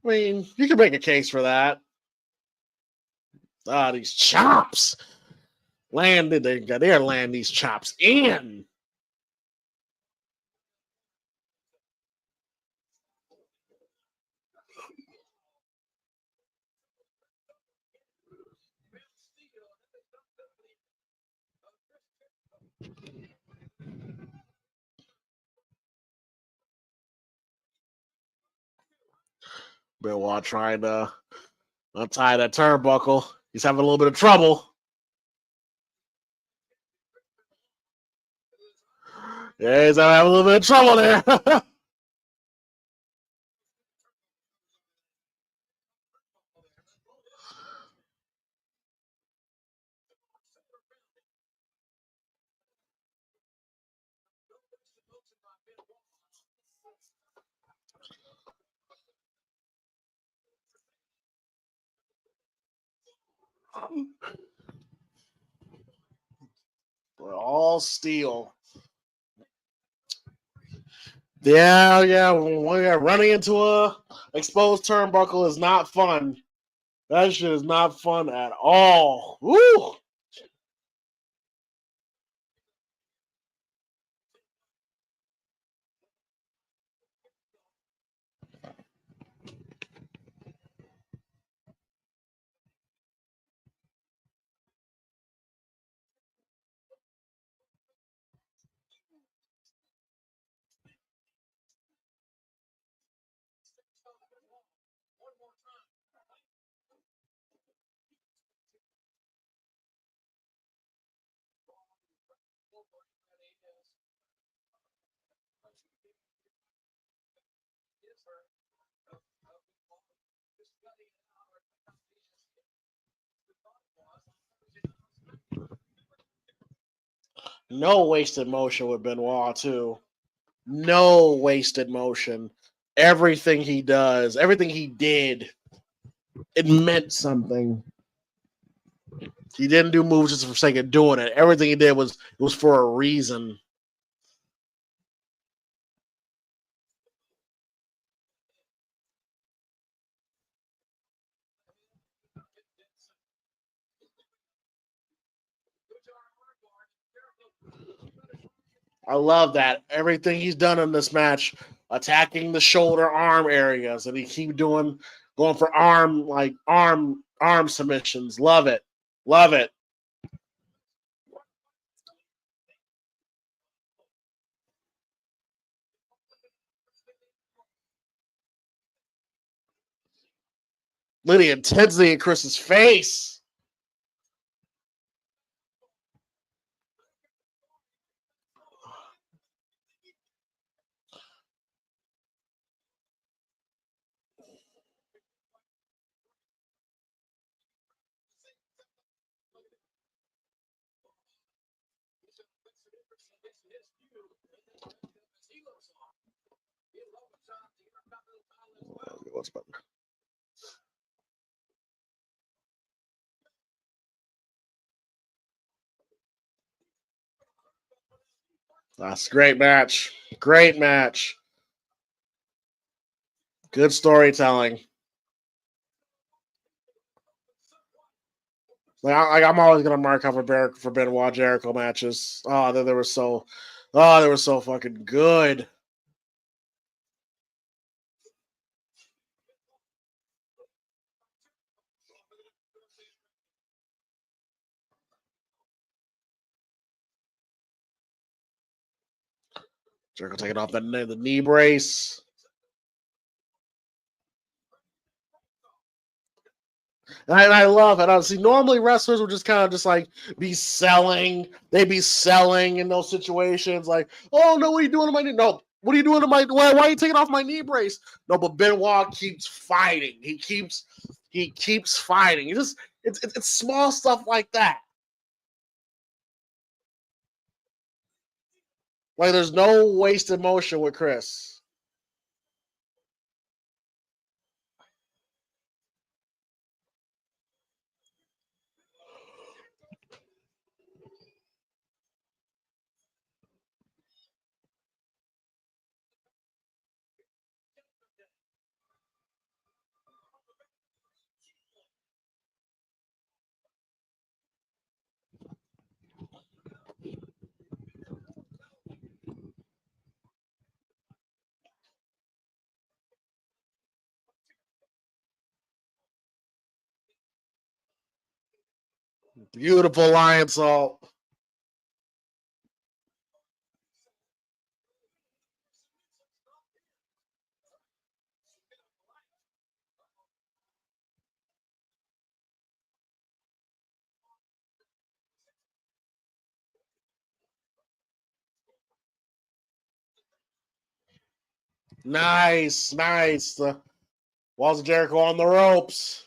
I mean, you can make a case for that. These chops landed. They're landing these chops in. Benoit trying to untie that turnbuckle. He's having a little bit of trouble. Yeah, he's having a little bit of trouble there. All steel. Yeah. Running into a exposed turnbuckle is not fun. That shit is not fun at all. Woo! No wasted motion with Benoit, too. No wasted motion. Everything he does, everything he did, it meant something. He didn't do moves just for the sake of doing it. Everything he did was for a reason. I love that. Everything he's done in this match, attacking the shoulder arm areas, and he keep going for arm submissions. Love it. Love it. Look at the intensity in Chris's face. That's a great match. Great match. Good storytelling. I'm always gonna mark out for Benoit Jericho matches. They were so fucking good. Jericho taking off the knee brace. And I love it. See, normally wrestlers would just kind of just like be selling. They'd be selling in those situations. Like, oh no, what are you doing to my knee? No, what are you doing to my? Why are you taking off my knee brace? No, but Benoit keeps fighting. He keeps fighting. It's small stuff like that. Like there's no wasted motion with Chris. Beautiful lion salt. Nice, nice. The Walls of Jericho on the ropes.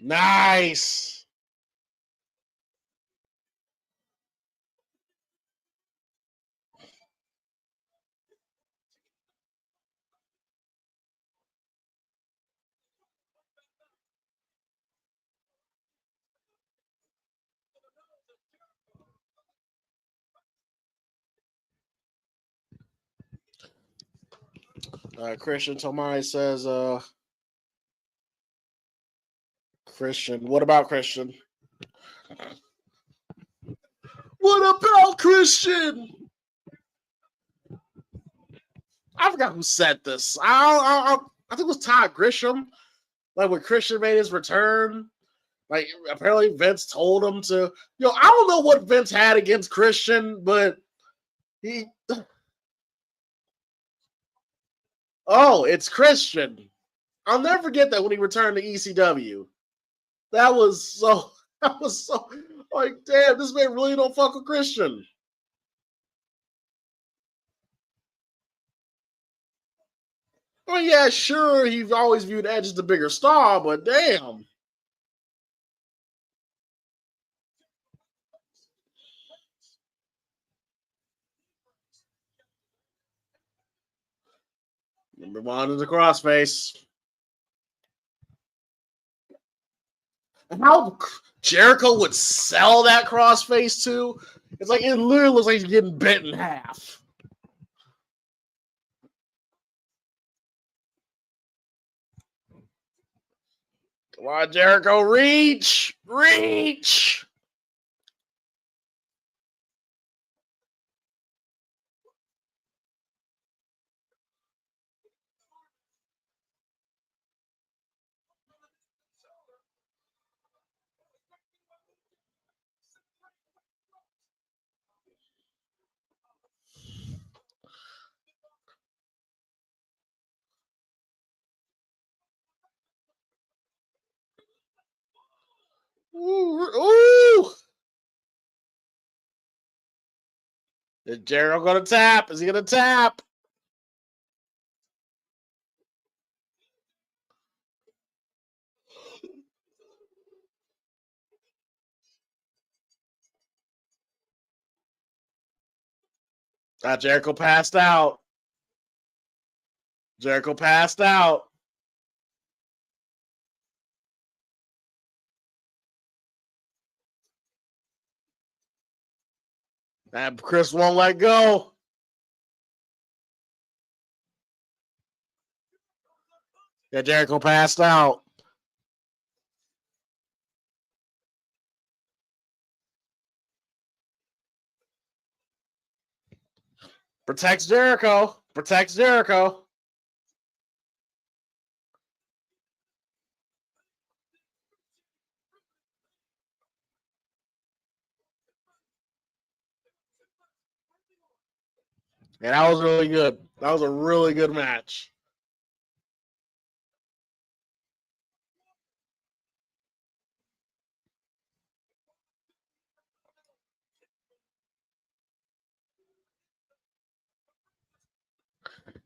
Nice. Christian Tomai says, Christian, what about Christian? What about Christian? I forgot who said this. I think it was Todd Grisham. Like when Christian made his return, like apparently Vince told him to. I don't know what Vince had against Christian, but he. Oh, it's Christian. I'll never forget that when he returned to ECW. That was so. That was so. Like, damn, this man really don't fuck with Christian. I mean, yeah, sure, he's always viewed Edge as the bigger star, but damn. Number one is the crossface. How Jericho would sell that crossface too? It's like it literally looks like he's getting bent in half. Come on, Jericho, reach! Reach! Ooh, ooh! Is Jericho gonna tap? Is he gonna tap? Jericho passed out. Jericho passed out. And Chris won't let go. Yeah, Jericho passed out. Protects Jericho. Protects Jericho. And that was really good. That was a really good match.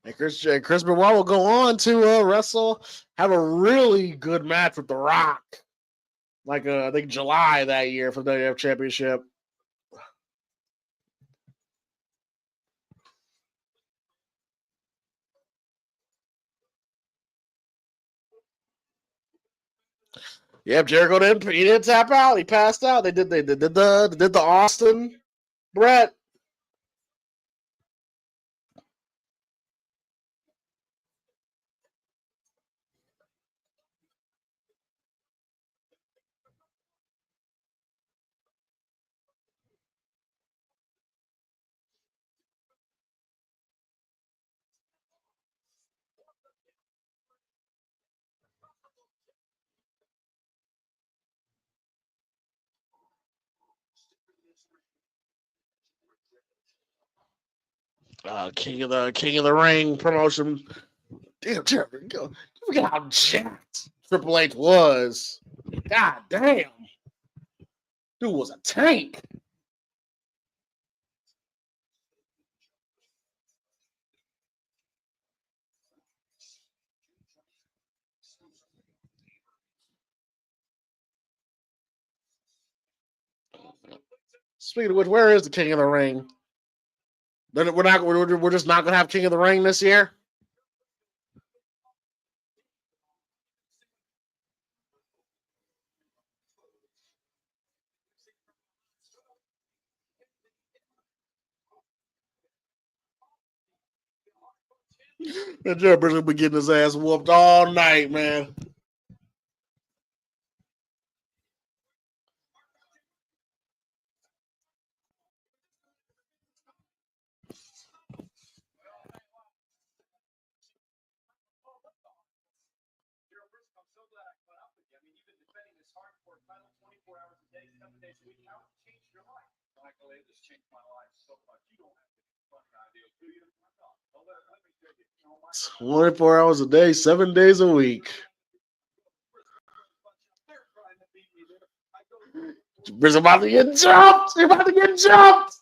And Chris Benoit will go on to have a really good match with The Rock. Like I think July that year for the WWF Championship. Yep, Jericho didn't tap out. He passed out. They did the Austin Brett. King of the Ring promotion. Damn, Jericho, you forget how jacked Triple H was. God damn, dude was a tank. Speaking of which, where is the King of the Ring? We're just not gonna have King of the Ring this year. And Jericho's gonna be getting his ass whooped all night, man. It's 24 hours a day, 7 days a week. He's about to get jumped. He's about to get jumped.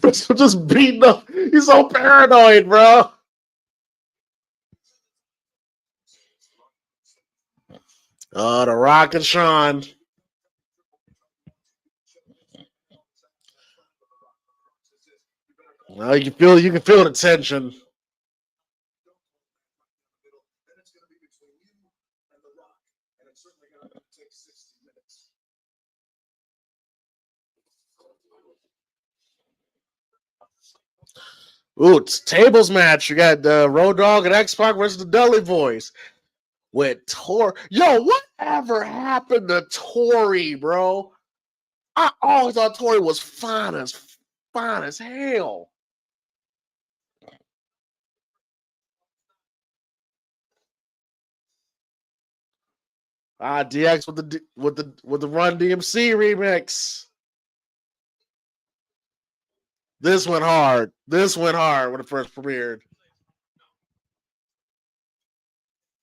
Bristol just beating up. He's so paranoid, bro. The Rock and Sean. Well, you can feel the tension. Ooh, it's tables match. You got Road Dogg and X-Pac versus the Dudley Boys with Tor. Yo, whatever happened to Tori, bro? I always thought Tori was fine as hell. DX with the Run DMC remix. This went hard. This went hard when it first premiered.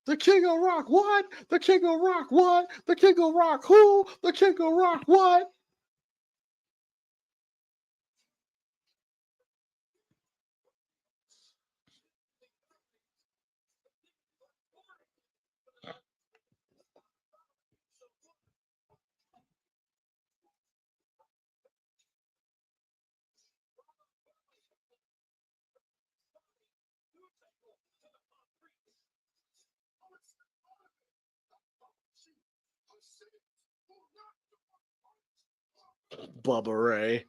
The King of Rock, what? The King of Rock, what? The King of Rock, who? The King of Rock, what? Bubba Ray.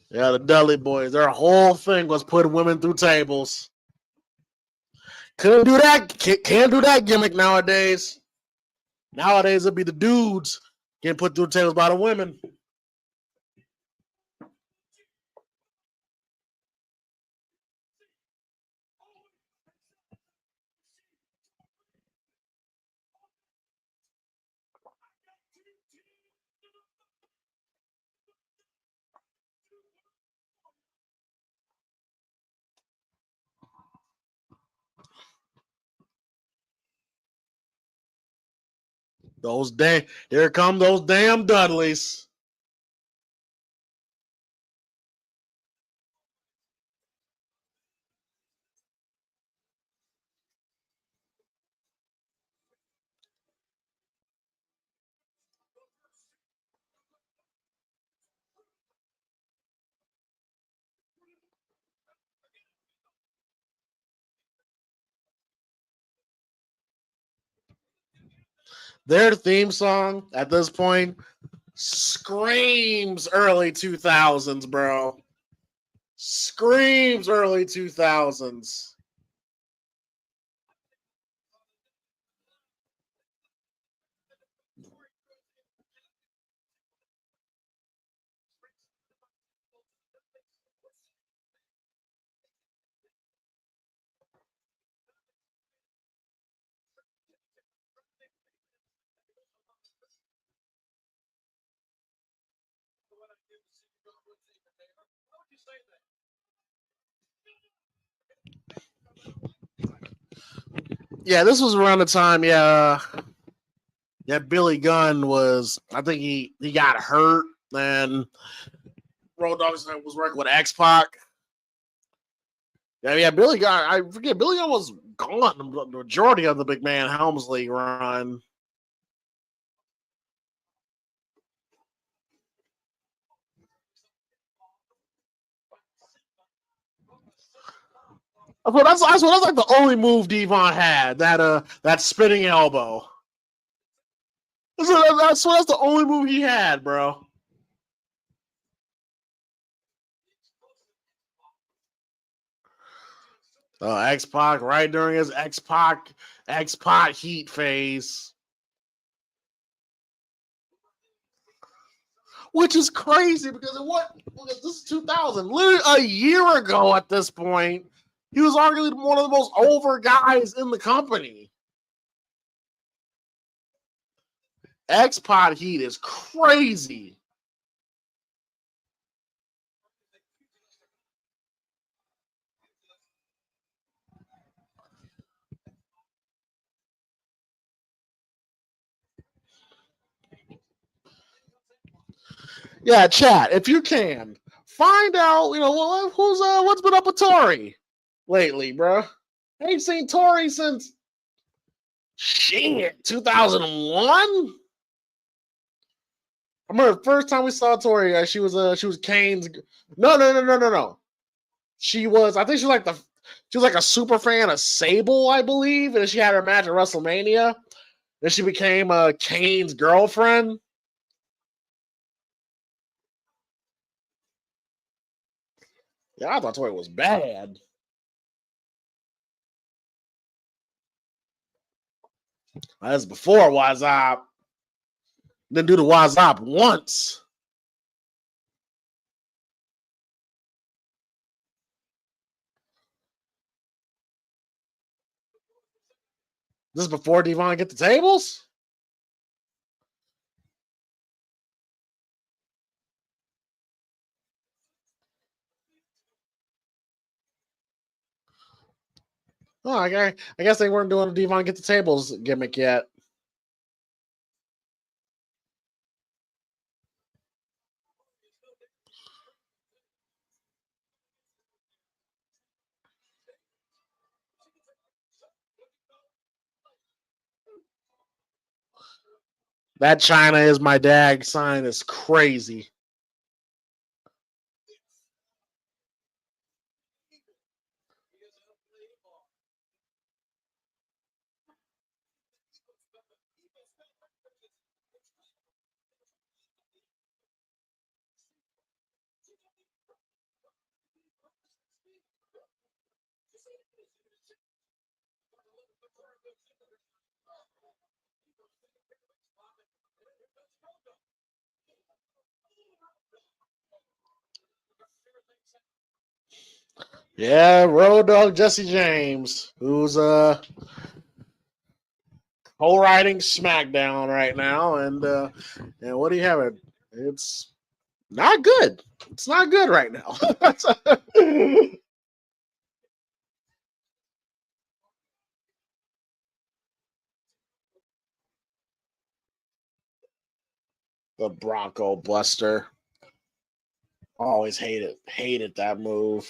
Yeah, the Dudley Boys. Their whole thing was putting women through tables. Couldn't do that. Can't do that gimmick nowadays. Nowadays, it'd be the dudes getting put through tables by the women. Here come those damn Dudleys. Their theme song at this point screams early 2000s, bro. Screams early 2000s. Yeah, this was around the time, Billy Gunn was, I think he got hurt, and Road Dogg was working with X-Pac. Billy Gunn, I forget, Billy Gunn was gone the majority of the Big Man Helmsley run. That's like the only move Devon had, that spinning elbow. That's the only move he had, bro. X-Pac right during his X-Pac heat phase. Which is crazy because this is 2000. Literally a year ago at this point, he was arguably one of the most over guys in the company. X-Pac heat is crazy. Yeah, chat, if you can, find out, what's been up with Tori lately, bro. I ain't seen Tori since 2001. I remember the first time we saw Tori, she was Kane's. No. She was, I think she was like a super fan of Sable, I believe, and she had her match at WrestleMania. Then she became Kane's girlfriend. Yeah, I thought Tori was bad. That's before Wazop. Didn't do the Wazop once. This is before Devon get the tables? Oh, I guess they weren't doing a Devon get the tables gimmick yet. That China is my dad sign is crazy. Yeah, Road Dogg Jesse James, who's co-writing SmackDown right now, and what do you have? It's not good. It's not good right now. The Bronco Buster. Always hated that move.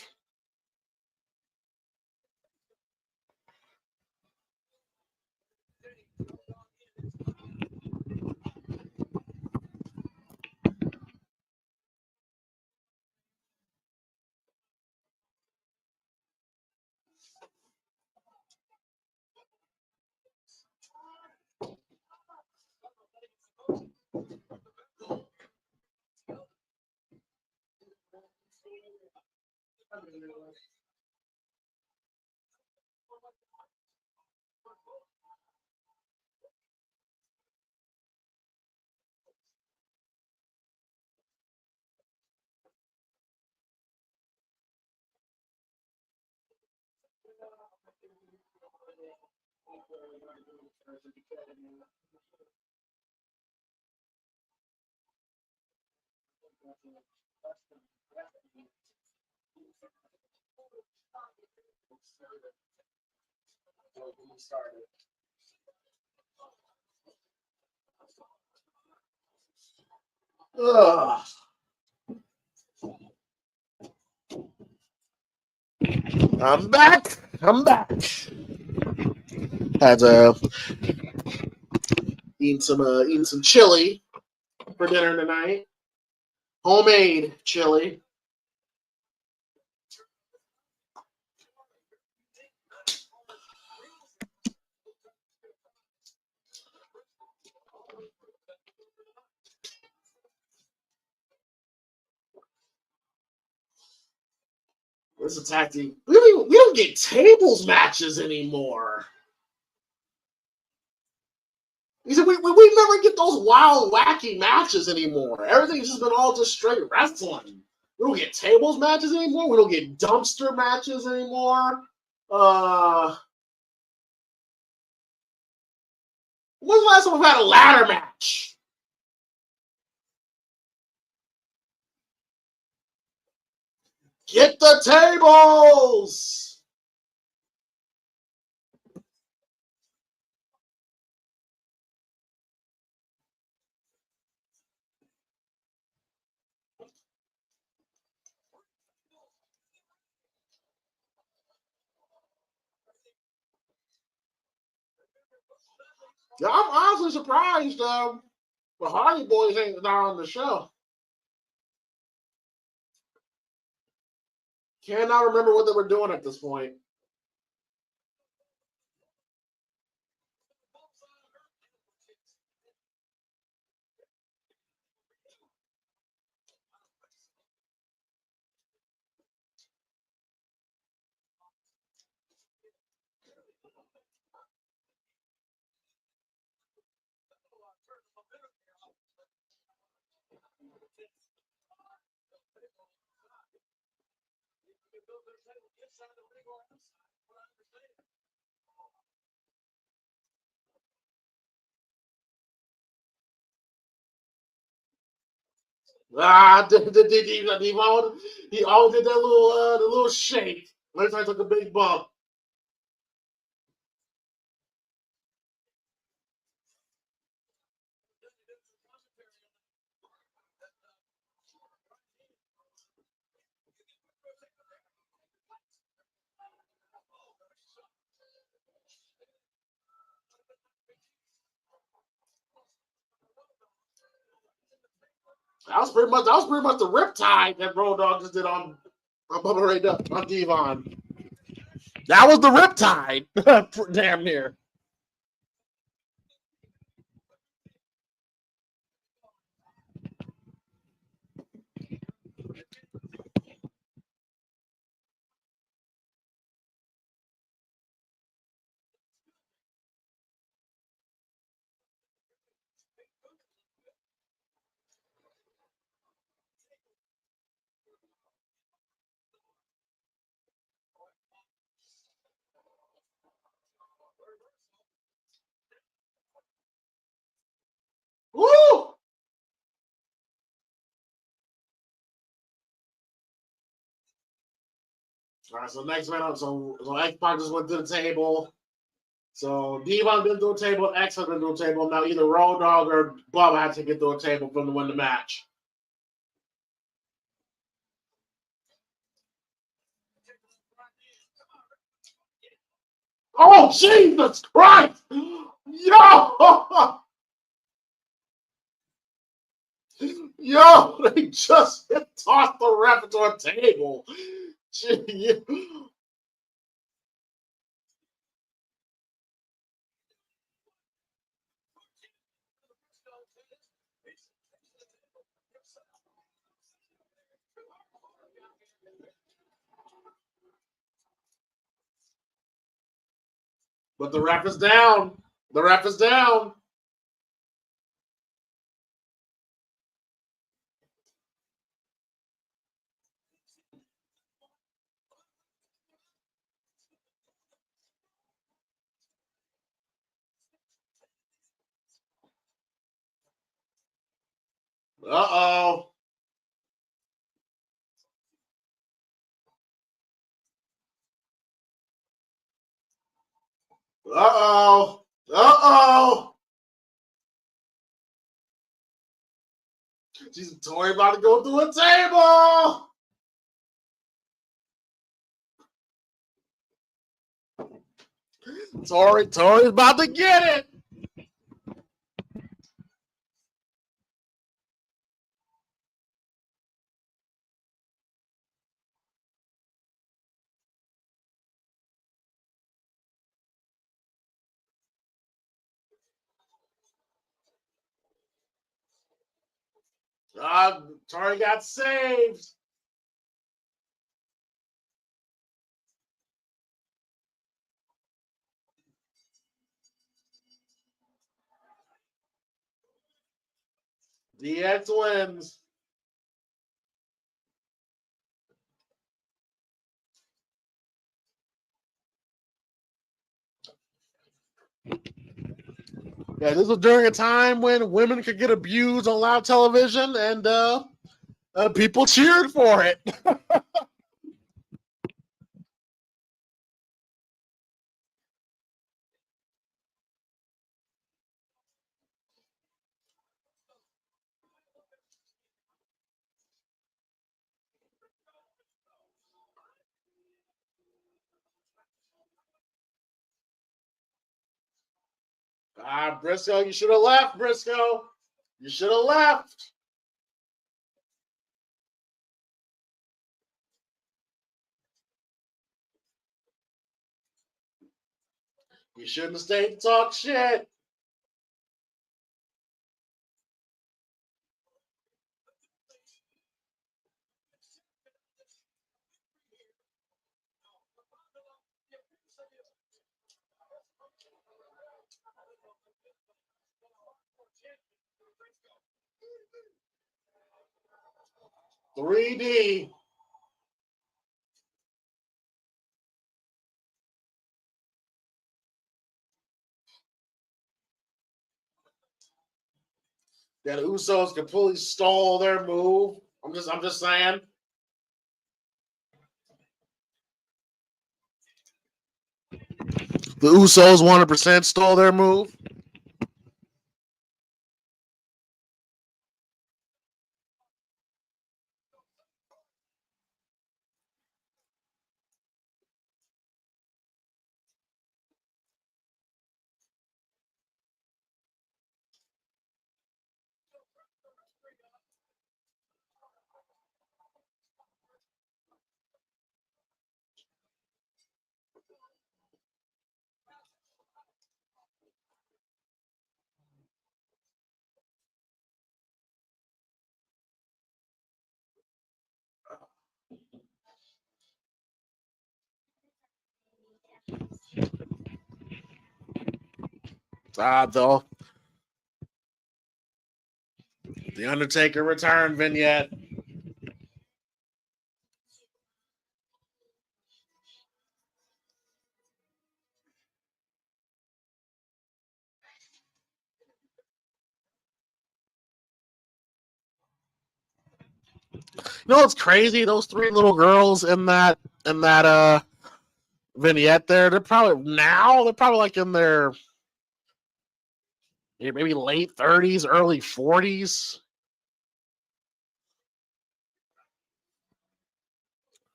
Ugh. I'm back. Had to eating some chili for dinner tonight. Homemade chili. This is a tactic. We don't get tables matches anymore. He said we never get those wild, wacky matches anymore. Everything's just been all just straight wrestling. We don't get tables matches anymore. We don't get dumpster matches anymore. When's the last time we've had a ladder match? Get the tables! Yeah, I'm honestly surprised the Hardy Boys ain't not on the show. Cannot remember what they were doing at this point. He all did that little shake. Looks like I took a big bump. That was pretty much the riptide that Road Dogg just did on Bubba Ray Duggan, on Devon. That was the riptide, damn near. Woo! All right, so next man up, so X-Pac just went to the table. So Devon been through a table, X has been through a table. Now either Road Dogg or Bubba had to get through a table for them to win the match. Oh, Jesus Christ! Yo! Yo, they just tossed the ref into a table. But the ref is down. The ref is down. Uh-oh. Uh-oh. Uh-oh. She's Tori about to go through a table. Tori's about to get it. Tori got saved. DX wins. Yeah, this was during a time when women could get abused on live television, and people cheered for it. Briscoe, you should have left, Briscoe. You should have left. You shouldn't have stayed to talk shit. $3D. That Usos completely stole their move. I'm just saying. The Usos 100% stole their move. Though. The Undertaker return vignette. You know what's crazy? Those three little girls in that vignette there. They're probably like in their maybe late 30s, early 40s.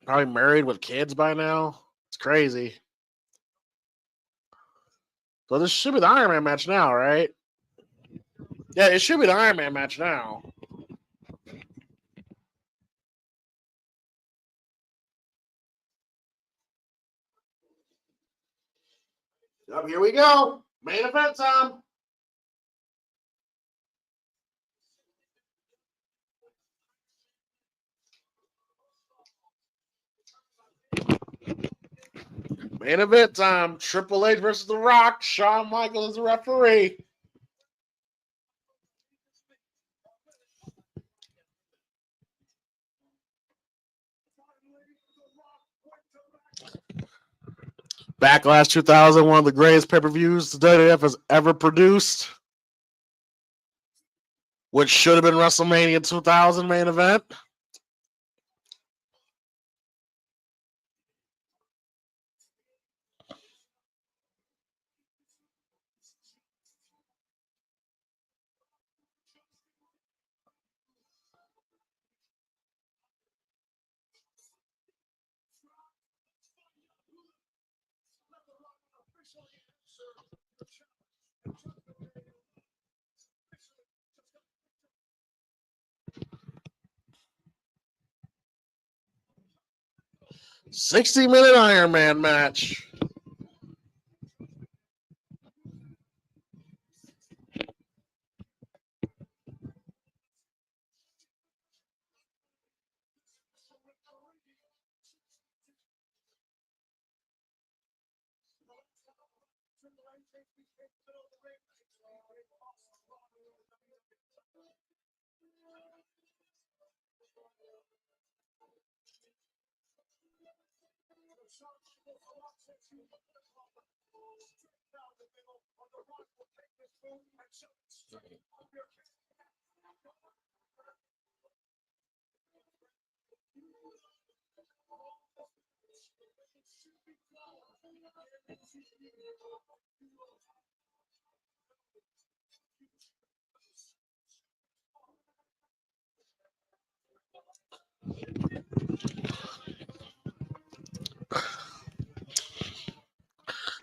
Probably married with kids by now. It's crazy. So this should be the Iron Man match now, right? Yeah, it should be the Iron Man match now. Yep, here we go. Main event time. Main event time. Triple H versus The Rock. Shawn Michaels is the referee. Backlash 2000, one of the greatest pay-per-views the WWF has ever produced, which should have been WrestleMania 2000 main event. $60-minute Iron Man match.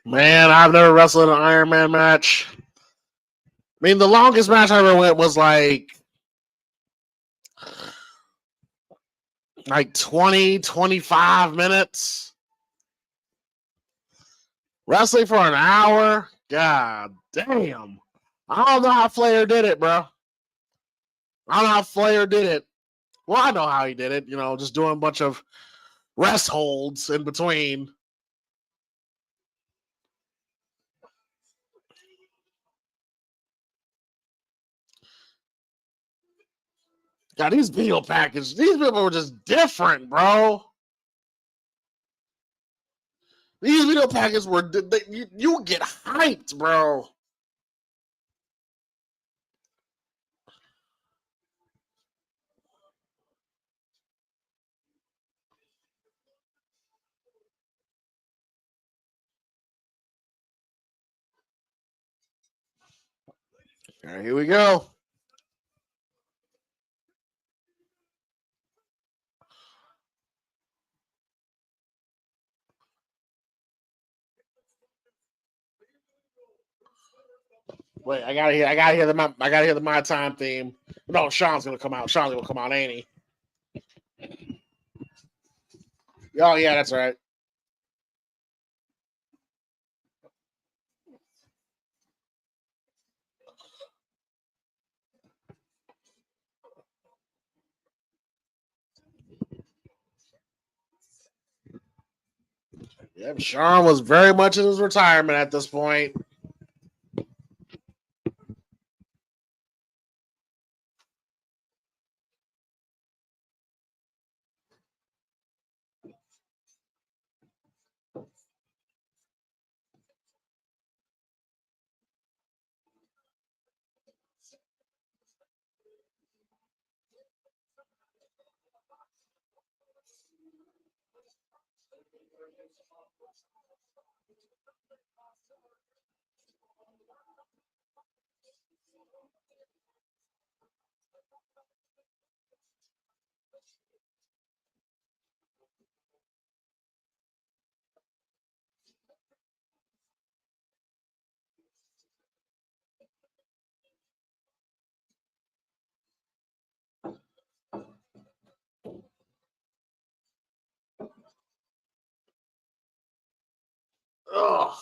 Man, I've never wrestled an Iron Man match. I mean, the longest match I ever went was like 20, 25 minutes. Wrestling for an hour? God damn. I don't know how Flair did it, bro. I don't know how Flair did it. Well, I know how he did it. Just doing a bunch of rest holds in between. God, these video packages, these people were just different, bro. These video packages were, you would get hyped, bro. All right, here we go. Wait, I gotta hear the My Time theme. No, Sean's gonna come out. Sean's gonna come out, ain't he? Oh yeah, that's right. Yep, Sean was very much in his retirement at this point. Ugh.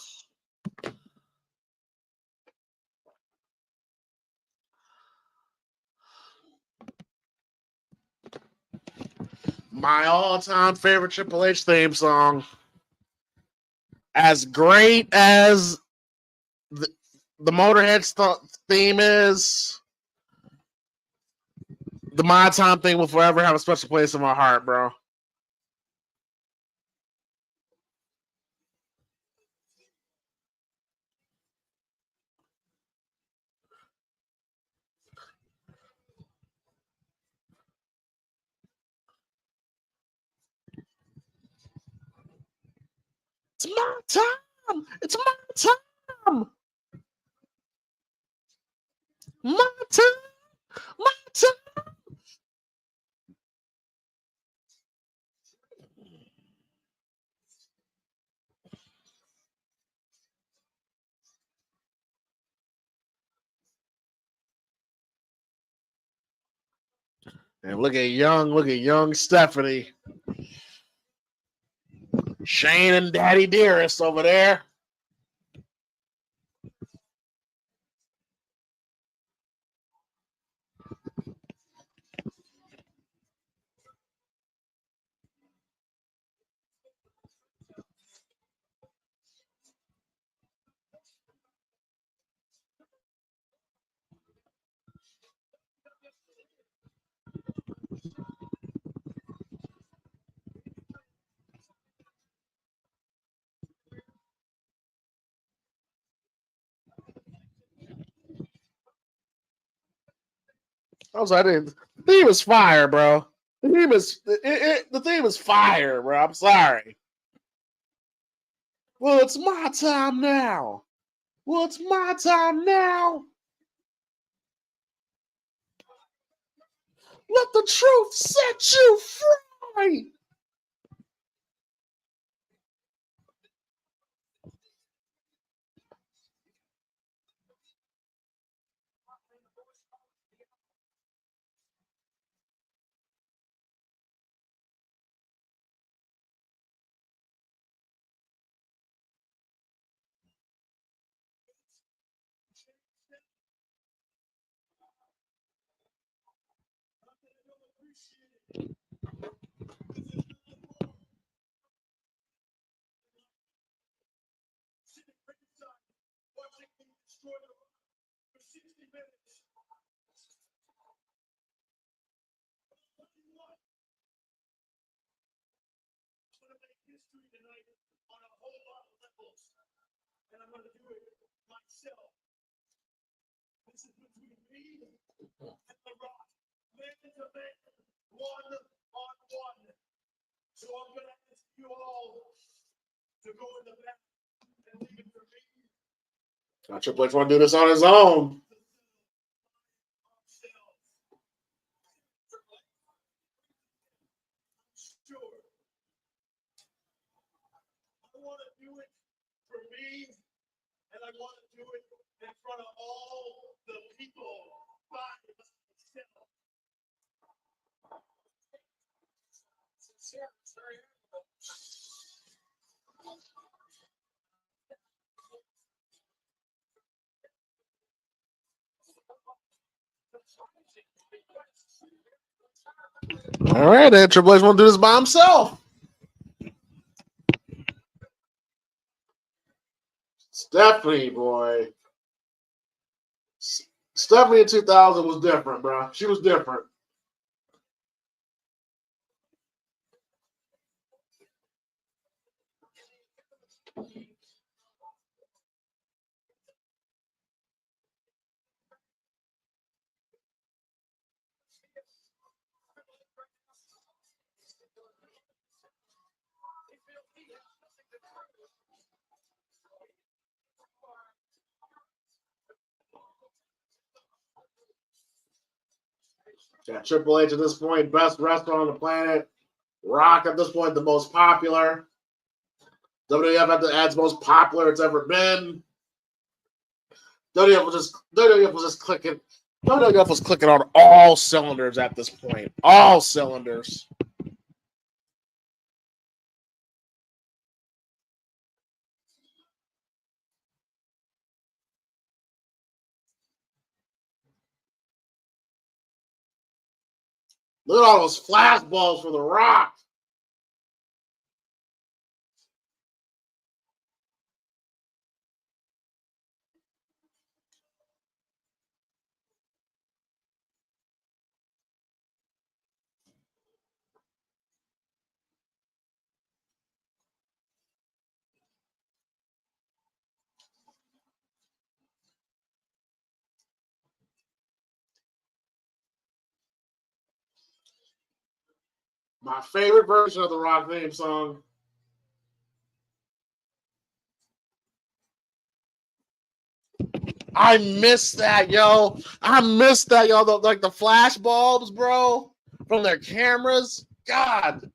My all-time favorite Triple H theme song. As great as the Motorhead theme is, the My Time thing will forever have a special place in my heart, bro. It's my time. It's my time. My time. My time. And look at young Stephanie. Shane and Daddy Dearest over there. I was like, the theme is fire, bro. The theme is fire, bro. I'm sorry. Well, it's my time now. Well, it's my time now. Let the truth set you free. So I'm going to ask you all to go in the back and leave it for me. Now, Triple H want to do this on his own. Sure. I want to do it for me, and I want to do it in front of all the people by myself. All right, then Triple H won't do this by himself. Stephanie, boy. Stephanie in 2000 was different, bro. She was different. Yeah, Triple H at this point, best wrestler on the planet. Rock at this point, the most popular. WWF at the ad's most popular it's ever been. WWF was just clicking. WWF was clicking on all cylinders at this point. All cylinders. Look at all those flashballs for The Rock. My favorite version of The Rock theme song. I miss that, yo. I miss that, yo. Like the flash bulbs, bro, from their cameras. God.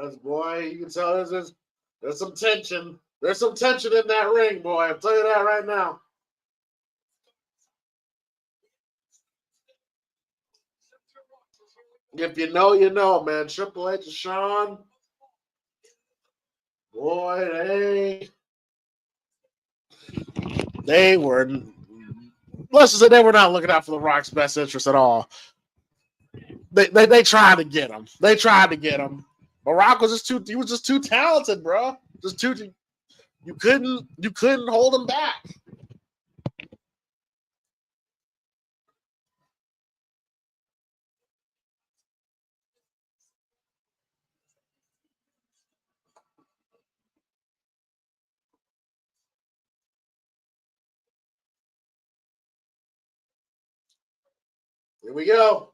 That's, boy, you can tell there's some tension. There's some tension in that ring, boy. I'll tell you that right now. If you know, you know, man. Triple H and Shawn, boy, they were. Let's just say they were not looking out for The Rock's best interest at all. They tried to get him. They tried to get him. But Rock was just too. He was just too talented, bro. Just too. You couldn't hold him back. Here we go.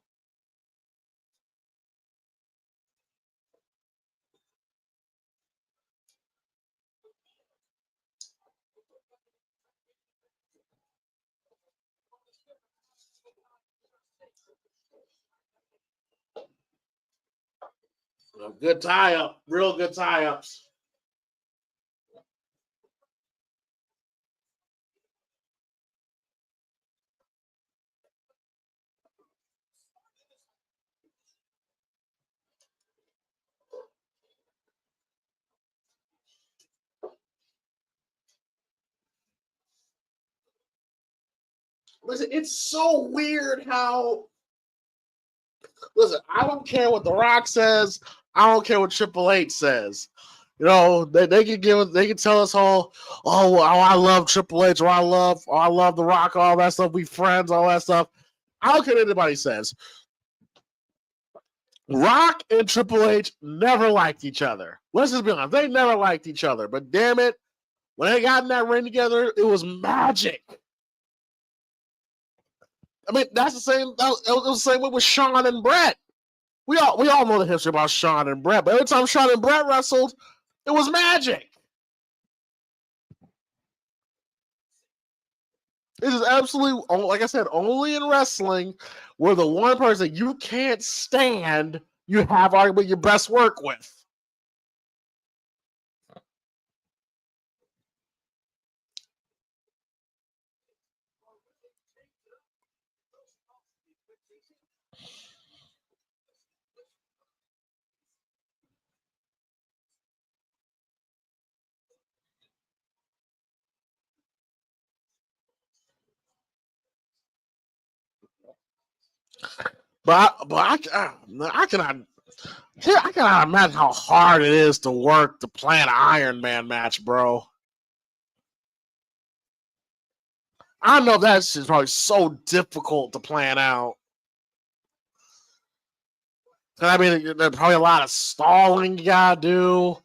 Good tie up. Real good tie ups. Listen, it's so weird how. Listen, I don't care what The Rock says. I don't care what Triple H says. You know, they can they can tell us all, I love Triple H, or I love The Rock, all that stuff. We friends, all that stuff. I don't care what anybody says. Rock and Triple H never liked each other. Let's just be honest. They never liked each other. But damn it, when they got in that ring together, it was magic. I mean, that's the same. It was the same way with Shawn and Brett. We all know the history about Shawn and Brett, but every time Shawn and Brett wrestled, it was magic. It is absolutely, like I said, only in wrestling where the one person you can't stand, you have arguably your best work with. I cannot imagine how hard it is to work to plan an Iron Man match, bro. I know that's just probably so difficult to plan out. I mean, there's probably a lot of stalling you gotta do.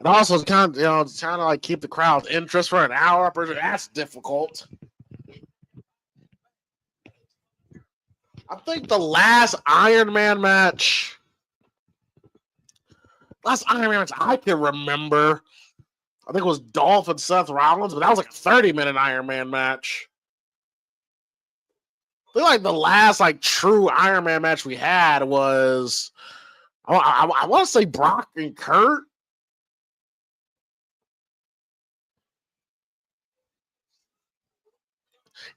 And also, it's kind of it's kind of like keep the crowd's interest for an hour. That's difficult. I think the last Iron Man match I can remember, I think it was Dolph and Seth Rollins, but that was like a 30-minute Iron Man match. I feel like the last like true Iron Man match we had was I want to say Brock and Kurt.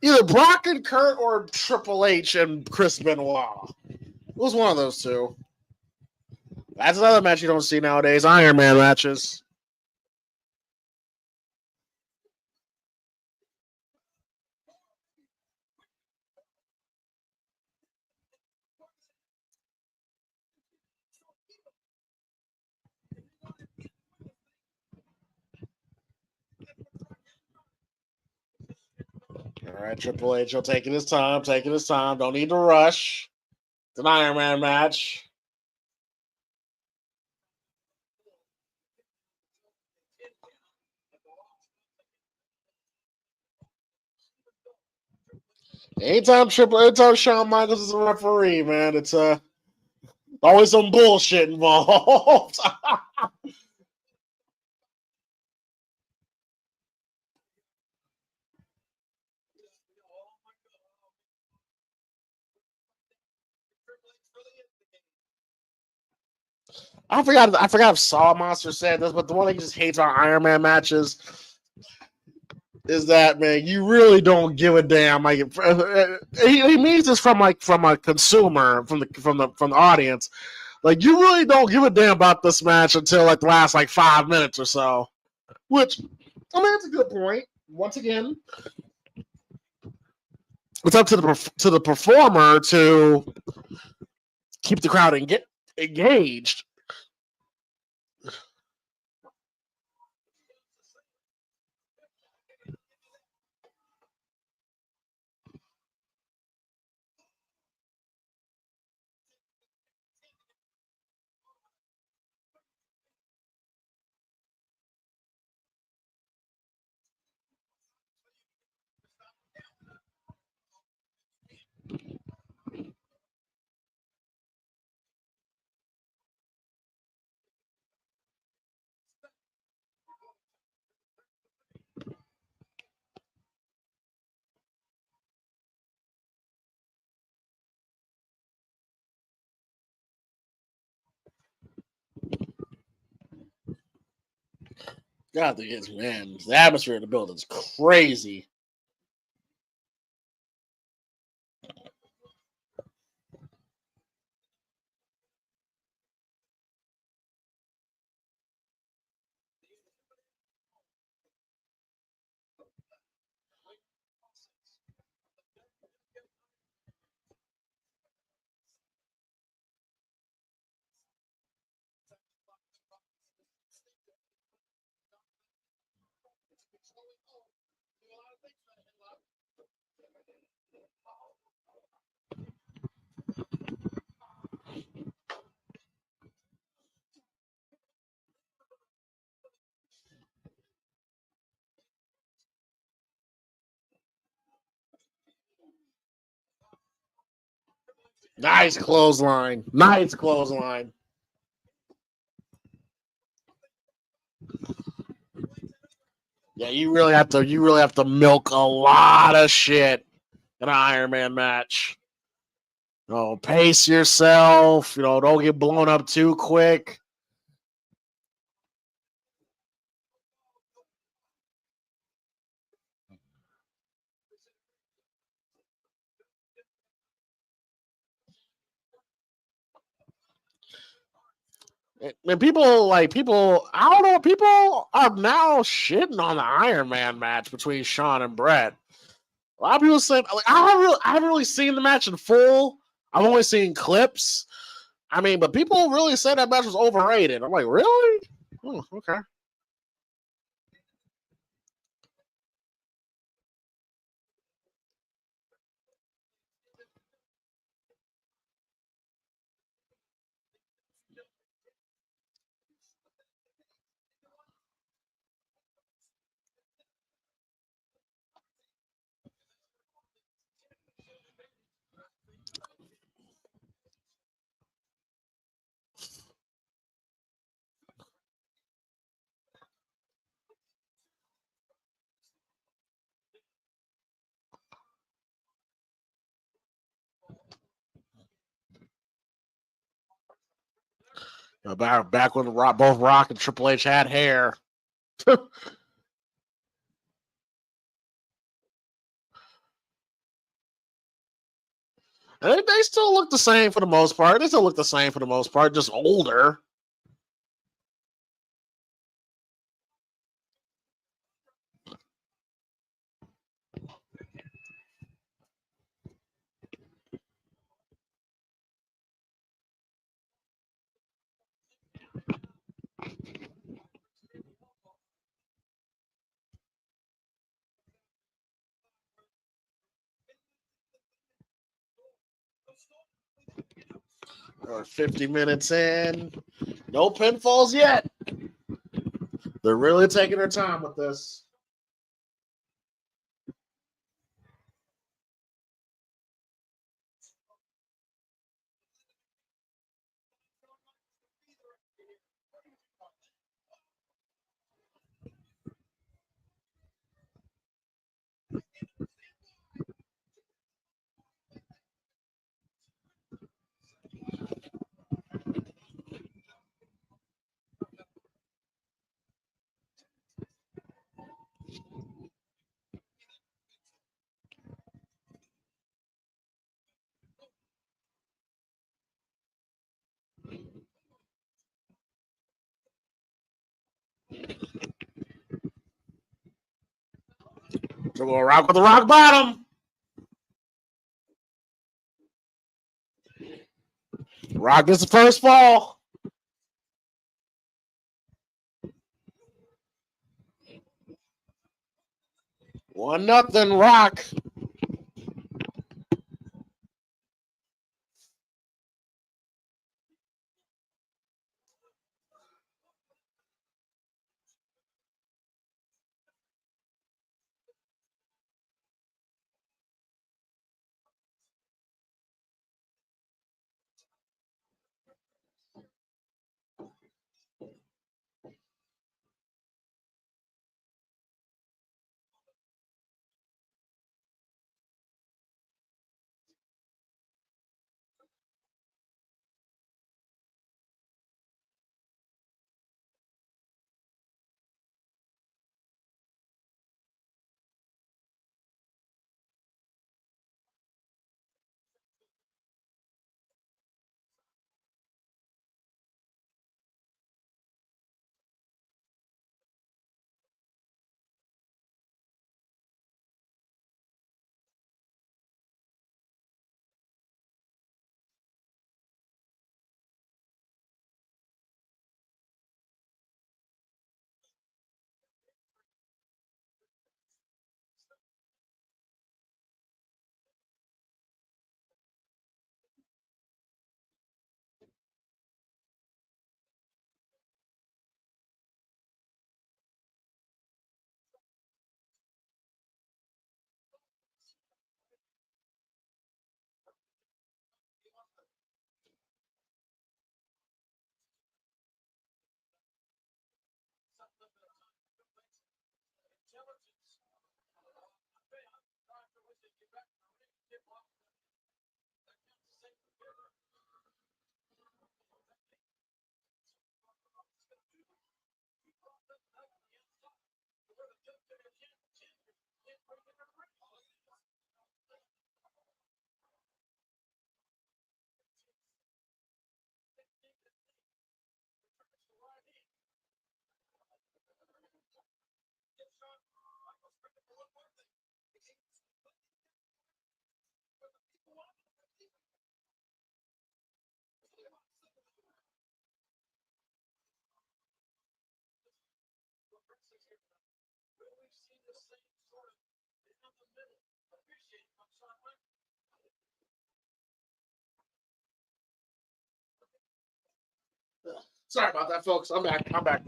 Either Brock and Kurt or Triple H and Chris Benoit. It was one of those two. That's another match you don't see nowadays. Iron Man matches. All right, Triple H, taking his time, Don't need to rush. It's an Iron Man match. Anytime Shawn Michaels is a referee, man, it's always some bullshit involved. I forgot if Saw Monster said this, but the one thing he just hates on Iron Man matches is that, man, you really don't give a damn. Like he means this from a consumer, from the audience. Like, you really don't give a damn about this match until like the last like 5 minutes or so. Which, I mean, that's a good point. Once again, it's up to the performer to keep the crowd engaged. God, man, the atmosphere in the building is crazy. Nice clothesline. Nice clothesline. Yeah, you really have to milk a lot of shit in an Iron Man match. Pace yourself. Don't get blown up too quick. And people. I don't know. People are now shitting on the Iron Man match between Shawn and Brett. A lot of people say, like, I haven't really seen the match in full. I've only seen clips. I mean, but people really said that match was overrated. I'm like, really? Oh, okay. Back when both Rock and Triple H had hair. They still look the same for the most part. They still look the same for the most part, just older. We're 50 minutes in. No pinfalls yet. They're really taking their time with this. So we'll rock with the rock bottom. Rock gets the first fall. 1-0 Rock. Sorry about that, folks. I'm back. I'm back.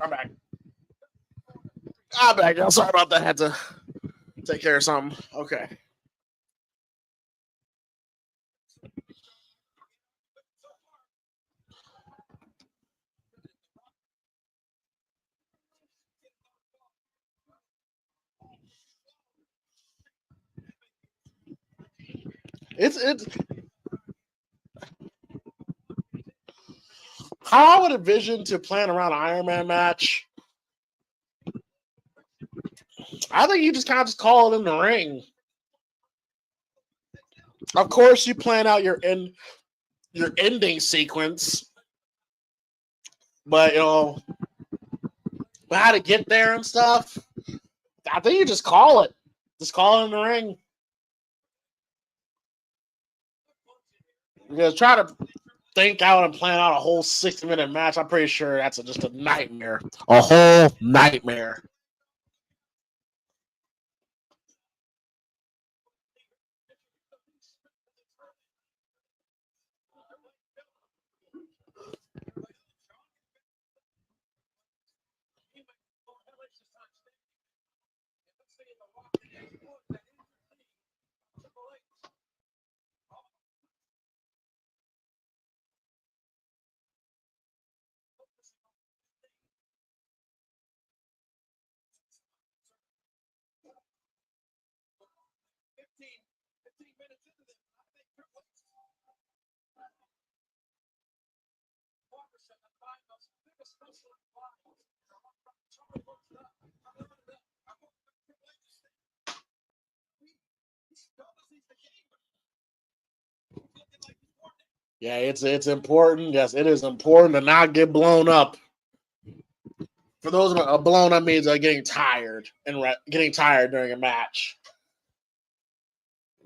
I'm sorry about that. I had to take care of something. Okay. It's How I would envision to plan around an Iron Man match, I think you just kind of just call it in the ring. Of course, you plan out your ending sequence, but how to get there and stuff. I think you just call it. Just call it in the ring. Because try to think out and plan out a whole 60-minute match. I'm pretty sure that's just a nightmare. A whole nightmare. Yeah, it's important. Yes, it is important to not get blown up. For those blown up means getting tired and getting tired during a match.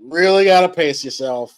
Really got to pace yourself.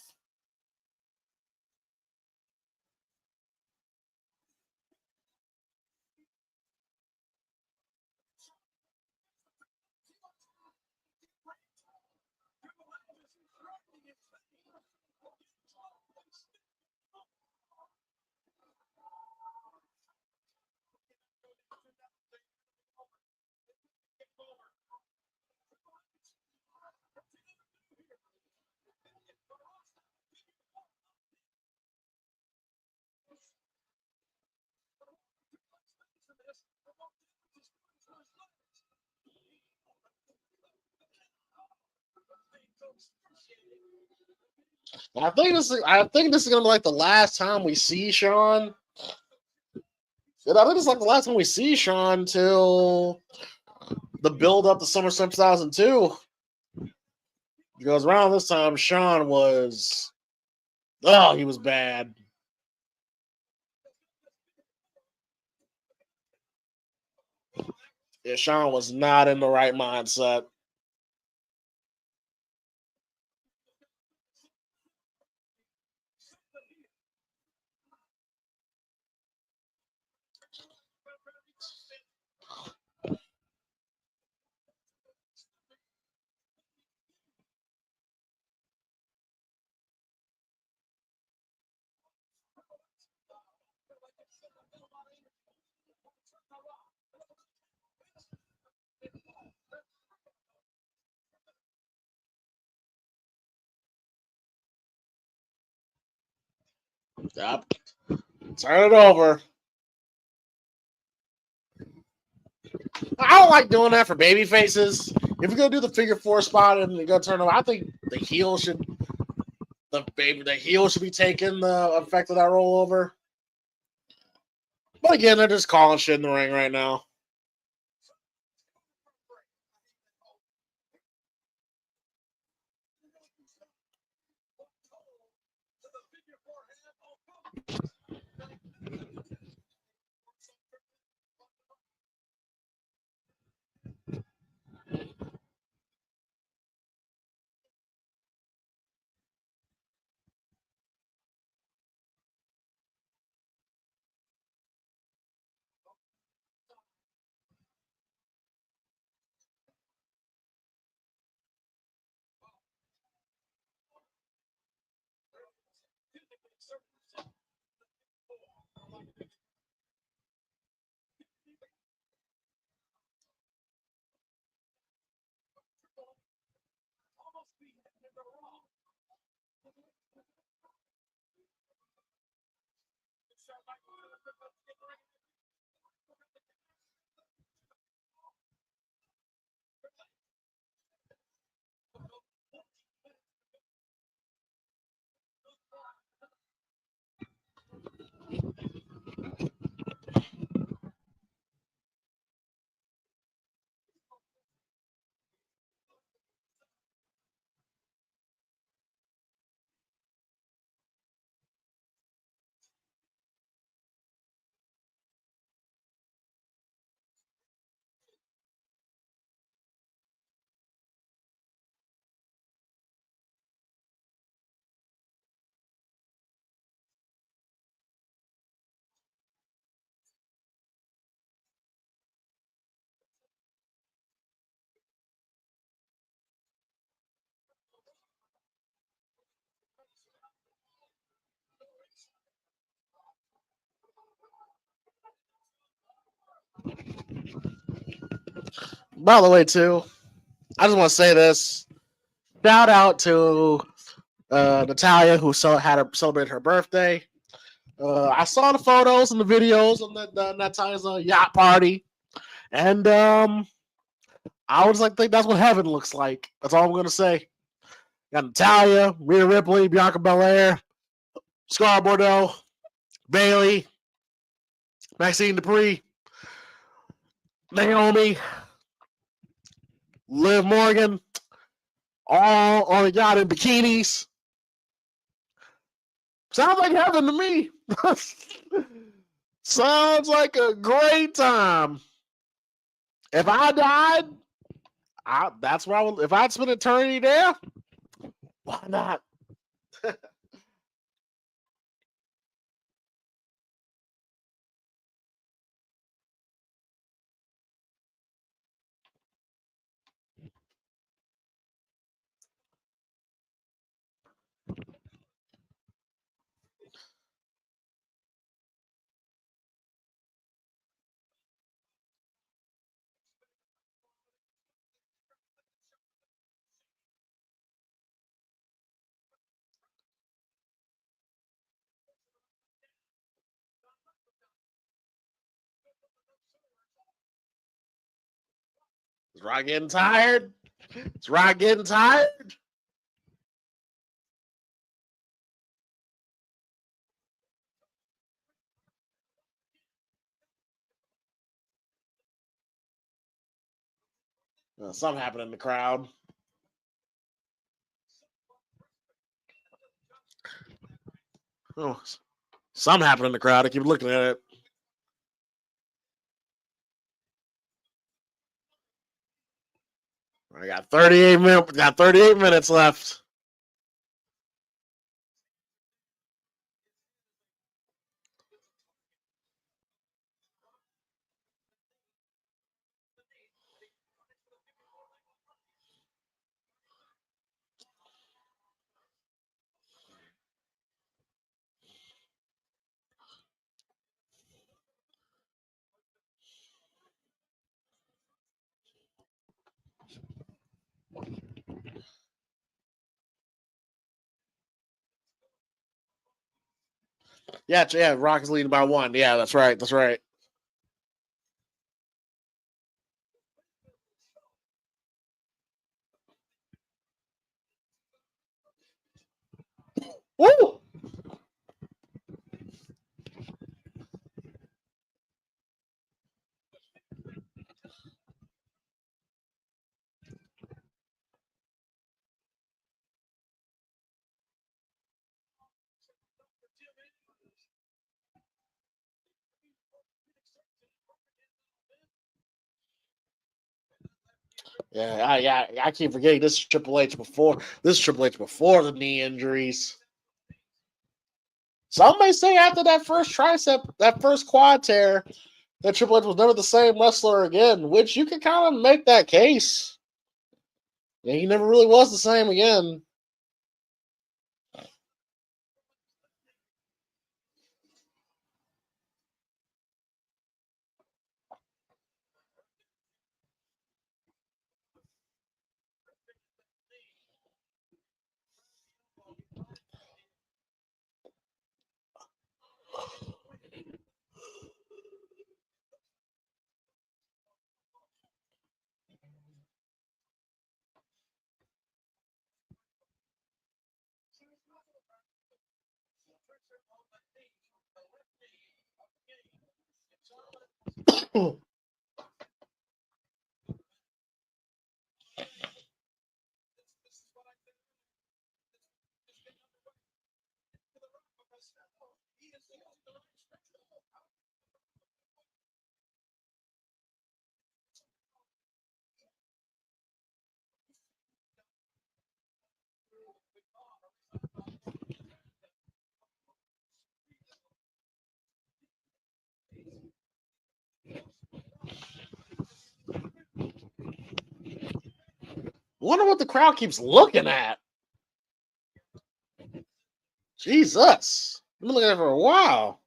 I think this is gonna be like the last time we see Sean. And I think it's like the last time we see Sean till the build up to SummerSlam 2002. Because around this time, Sean was he was bad. Yeah, Sean was not in the right mindset. Yep. Turn it over. I don't like doing that for baby faces. If you're gonna do the figure four spot and you're gonna turn over, I think the heel should be taking the effect of that rollover. But again, they're just calling shit in the ring right now. By the way, too, I just want to say this. Shout out to Natalia, who celebrated her birthday. I saw the photos and the videos of Natalia's yacht party, and I was like, think that's what heaven looks like. That's all I'm gonna say. Got Natalia, Rhea Ripley, Bianca Belair, Scar Bordeaux, Bailey, Maxine Dupree, Naomi, Liv Morgan, all on a yacht in bikinis. Sounds like heaven to me. Sounds like a great time. If I died, that's where I would. If I'd spend eternity there, why not? Is Rock getting tired? Is Rock getting tired? Something happened in the crowd. Oh, something happened in the crowd. I keep looking at it. I got 38 minutes. Got 38 minutes left. Yeah. Rock is leading by one. Yeah, that's right. That's right. Woo! I keep forgetting this is Triple H before the knee injuries. Some may say after that first tricep, that first quad tear, that Triple H was never the same wrestler again, which you can kind of make that case. Yeah, he never really was the same again. Wonder what the crowd keeps looking at. Jesus. I've been looking at it for a while.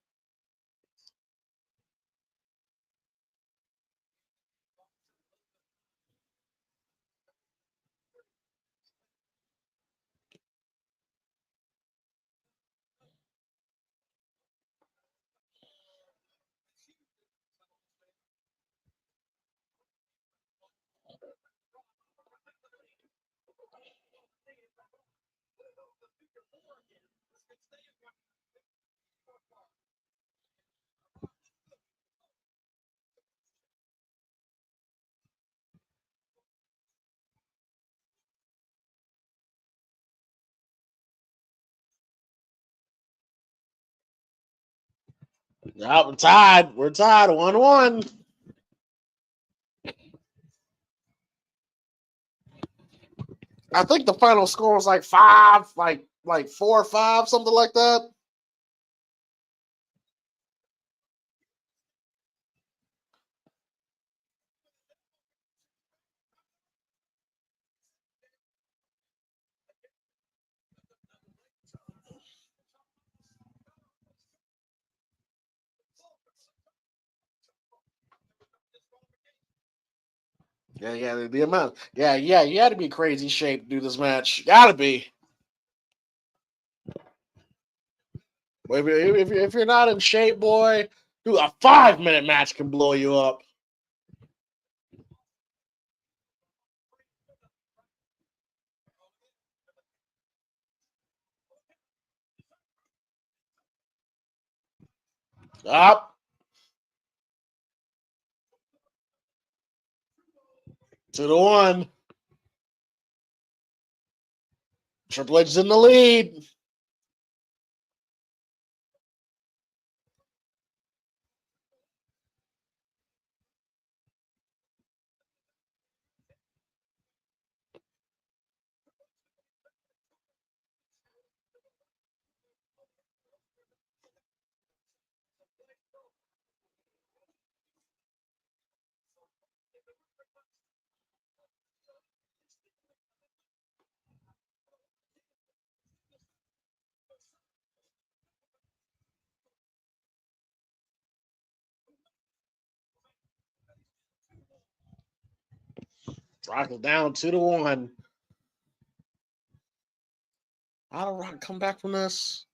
Yeah, we're tied. We're tied. 1-1. I think the final score was like 5, like 4-5, something like that. Yeah, the amount. Yeah, you had to be crazy shape to do this match. Gotta be. If you're not in shape, boy, dude, a 5-minute match can blow you up. Up 2-1. Triple H's in the lead. Rock is down 2-1. How did Rock come back from this?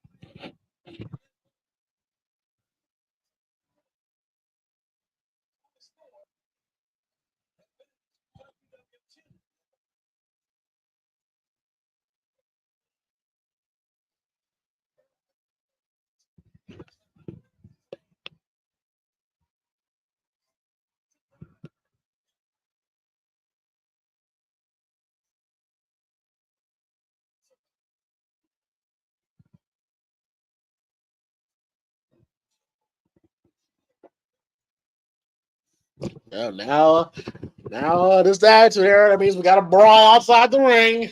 Oh, now this is the attitude era. That means we got a brawl outside the ring.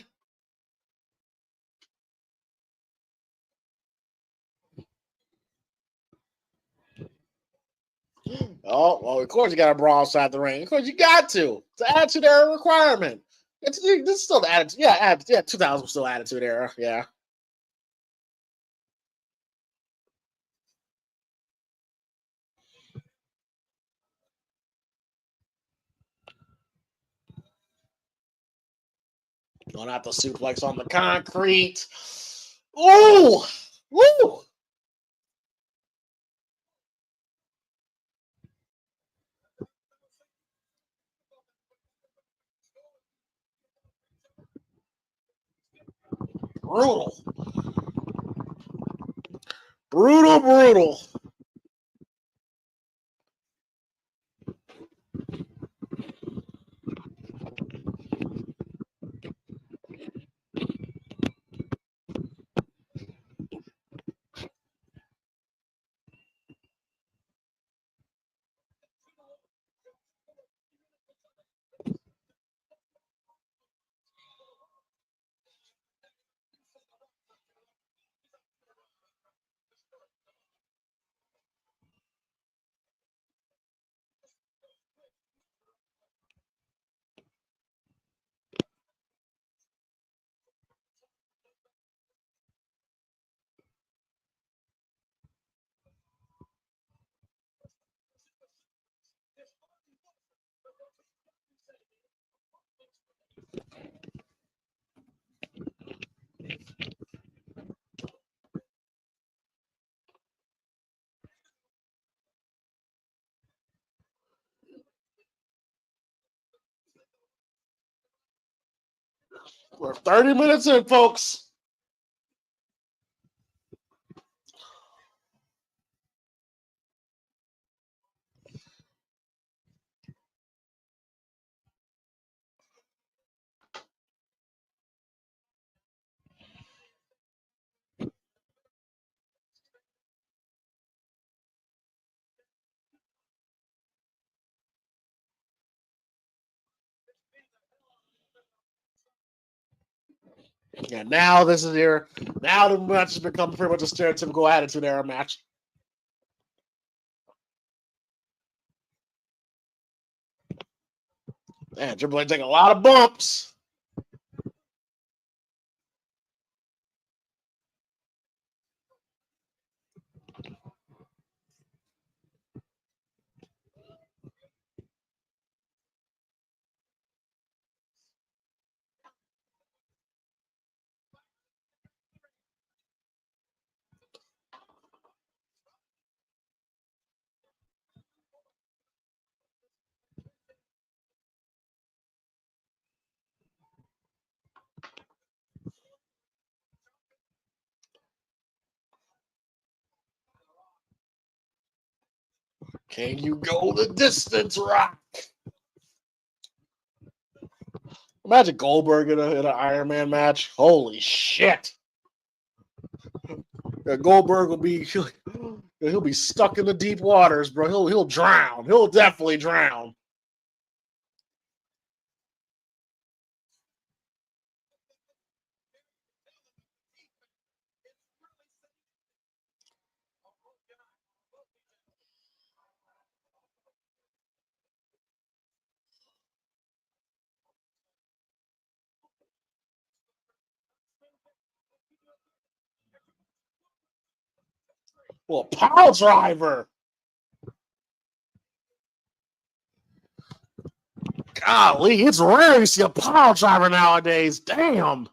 Oh, well, of course you got a brawl outside the ring. Of course you got to. It's an attitude era requirement. This is still the attitude. Yeah, 2000 was still attitude era. Yeah. Going out the suplex on the concrete. Ooh! Woo! Brutal. Brutal. We're 30 minutes in, folks. Yeah, now this is here. Now the match has become pretty much a stereotypical Attitude Era match. Man, Triple H taking a lot of bumps. Can you go the distance, Rock? Imagine Goldberg in an Iron Man match. Holy shit! Goldberg will be he'll be stuck in the deep waters, bro. He'll drown. He'll definitely drown. Well, pile driver. Golly, it's rare to see a pile driver nowadays. Damn.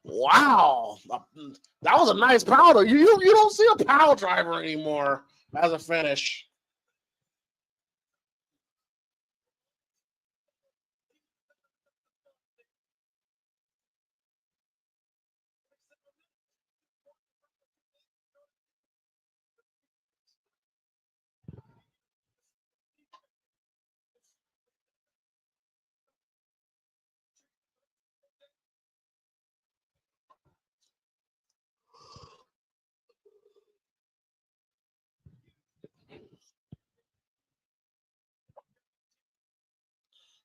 Wow. That was a nice powder. You don't see a pile driver anymore as a finish.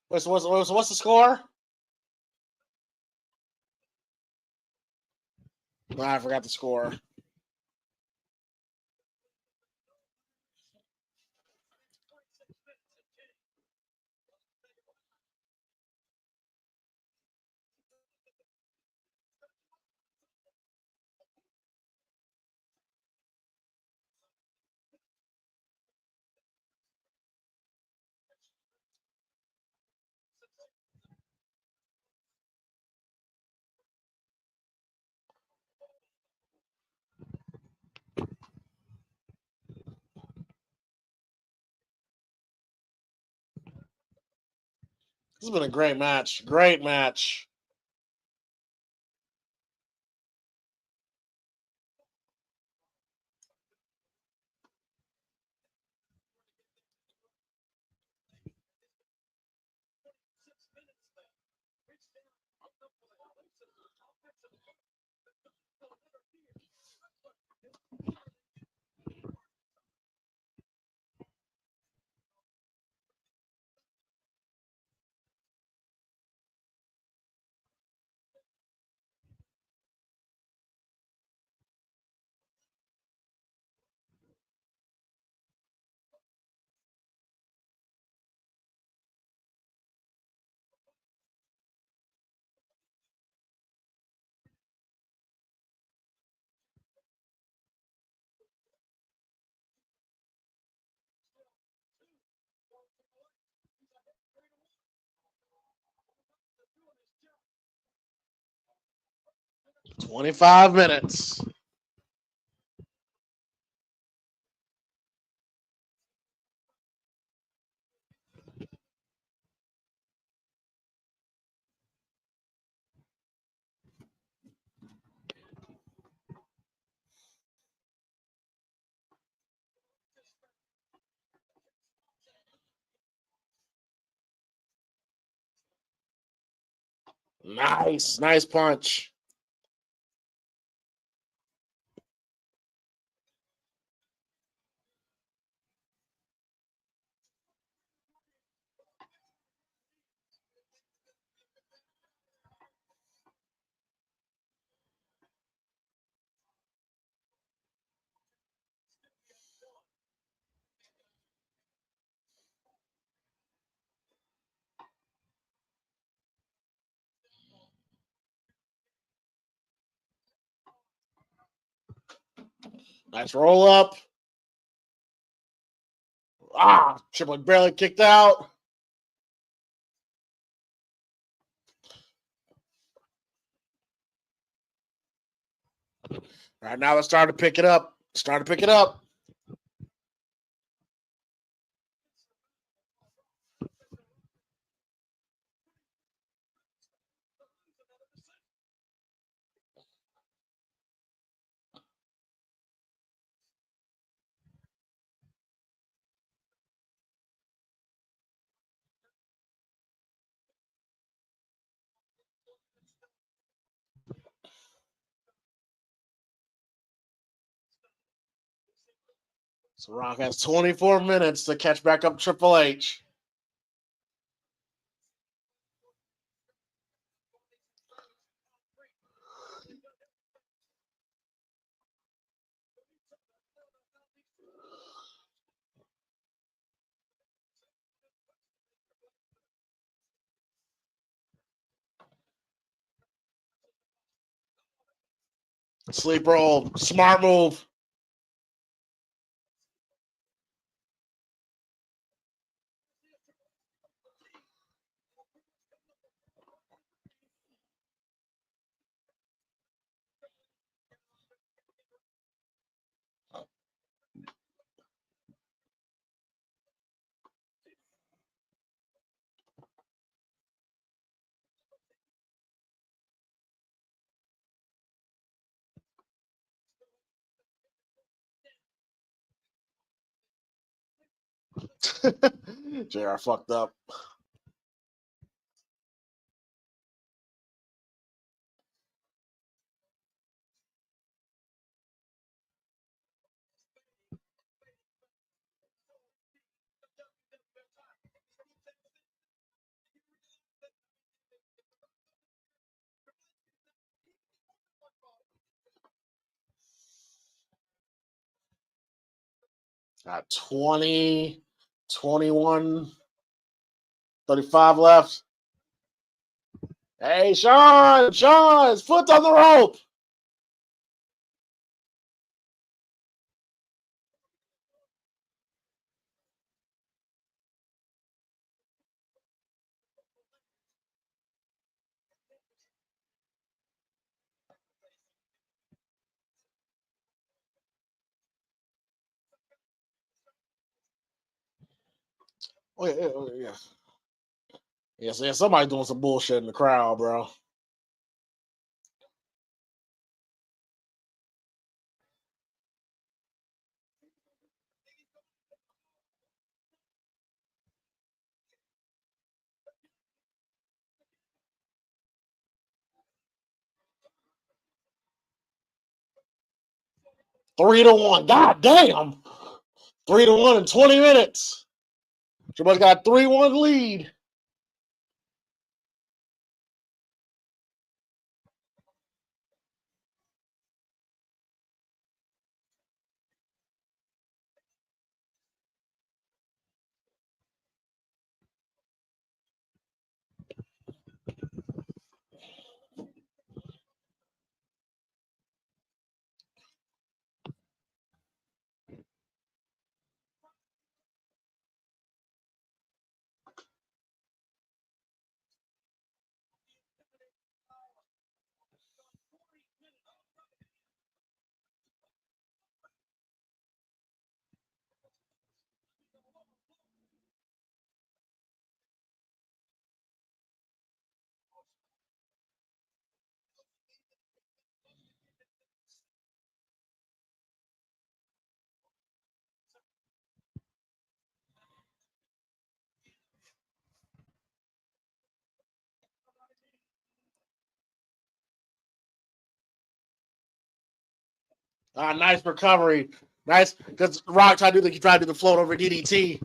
What's the score? I forgot the score. This has been a great match. Great match. $25 minutes. Nice punch. Nice roll up. Triple H barely kicked out. All right, now let's start to pick it up. So Rock has 24 minutes to catch back up Triple H. Sleep roll. Smart move. JR fucked up. Got 20, 21, 35 left. Hey, Sean, his foot's on the rope. Oh, yeah. Yes, yeah, somebody doing some bullshit in the crowd, bro. Three to one. God damn. 3-1 in 20 minutes. Triple H got a 3-1 lead. Nice recovery. Nice, because Rock tried to do the float over DDT.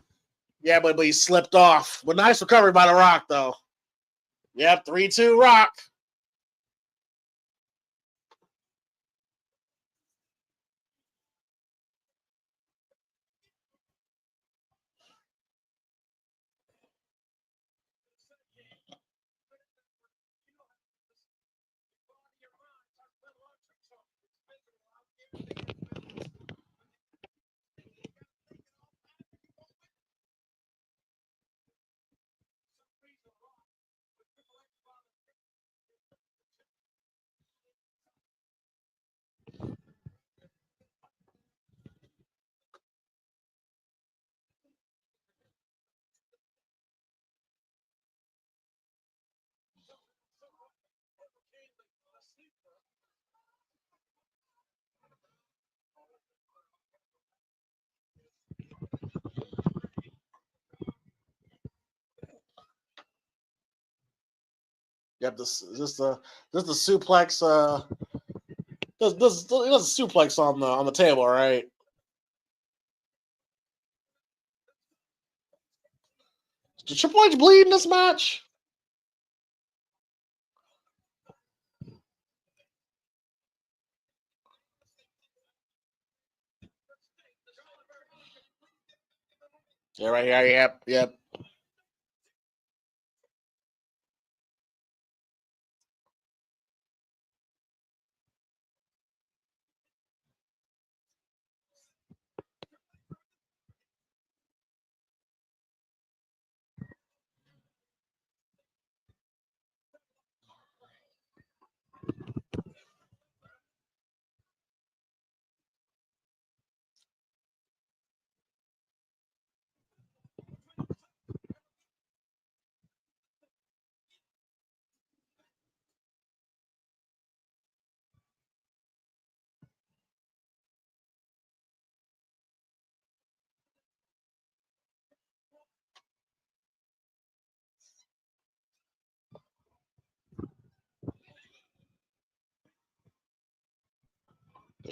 Yeah, but he slipped off. But nice recovery by the Rock, though. Yep, 3-2 Rock. Yep, this is just a suplex. This a suplex on the table, right? Did Triple H bleed in this match? Yeah, right here. Yep, yep.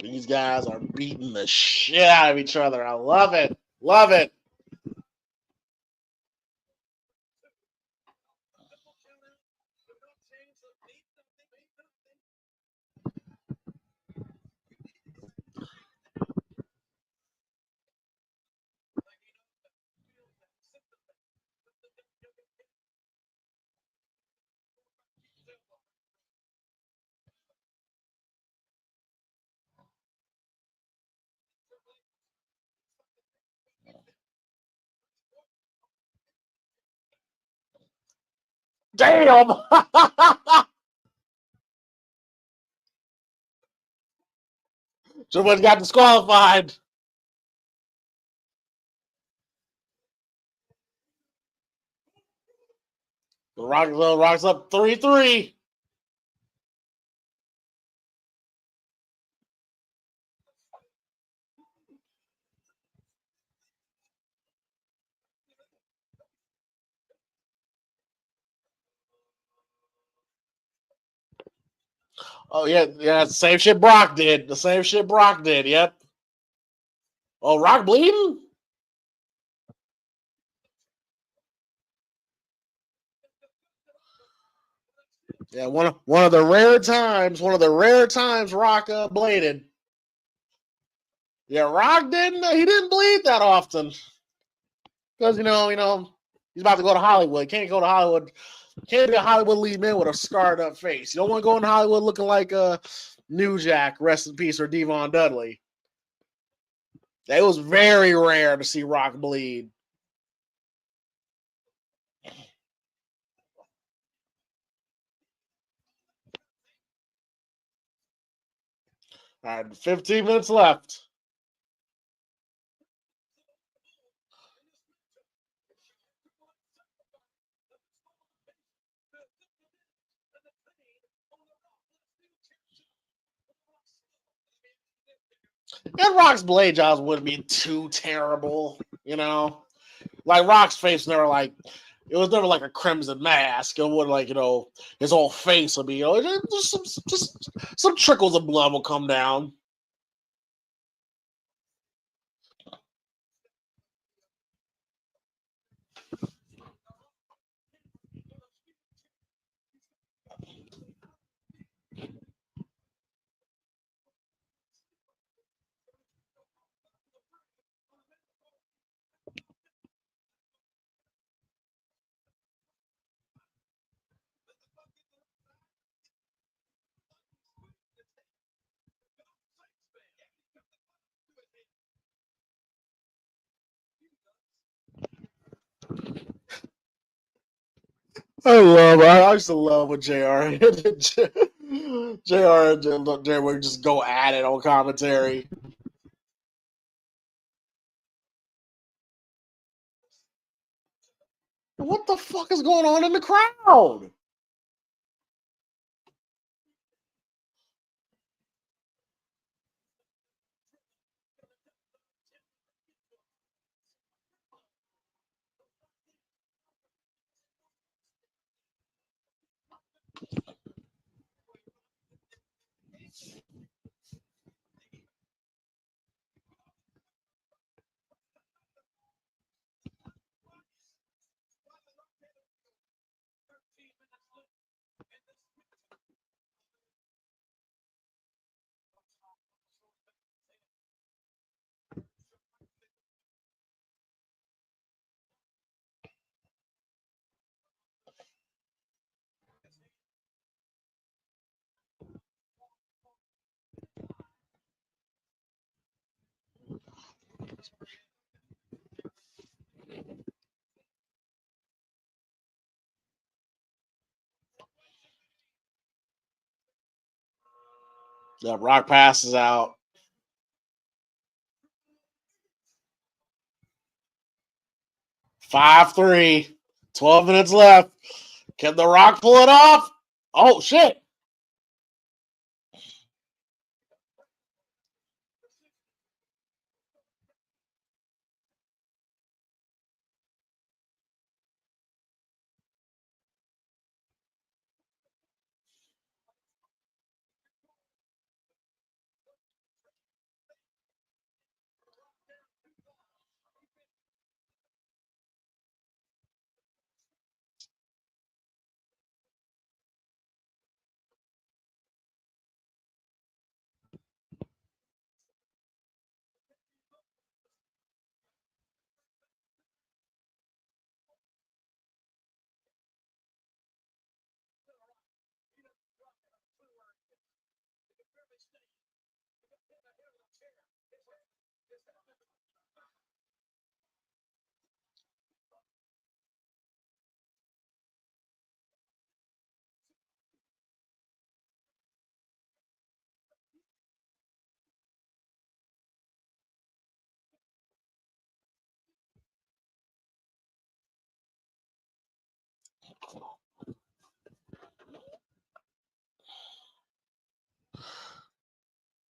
These guys are beating the shit out of each other. I love it. Love it. Damn. Someone got disqualified. Rock's up 3-3. Oh yeah. Same shit Brock did. The same shit Brock did. Yep. Oh, Rock bleeding? Yeah, one of the rare times Rock bladed. Yeah, Rock didn't. He didn't bleed that often because he's about to go to Hollywood. Can't go to Hollywood. Can't be a Hollywood lead man with a scarred up face. You don't want to go in Hollywood looking like New Jack, rest in peace, or Devon Dudley. It was very rare to see Rock bleed. All right, 15 minutes left. And Rock's blade jobs wouldn't be too terrible, Like Rock's face never like it was never like a crimson mask. It would his whole face would be just some trickles of blood will come down. I used to love when JR JR and Jerry would just go at it on commentary. What the fuck is going on in the crowd? Yeah, Rock passes out. 5-3. 12 minutes left. Can The Rock pull it off? Oh, shit.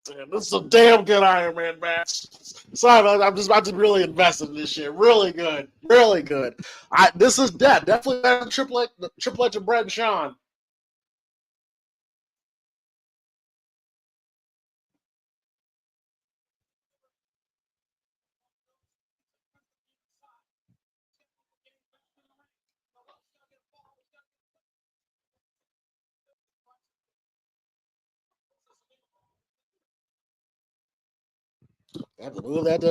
Damn, this is a damn good Iron Man match. Sorry, man, I'm just really invested in this shit. Really good, really good. This is definitely better than Triple H and Bret and Shawn. I have to move that.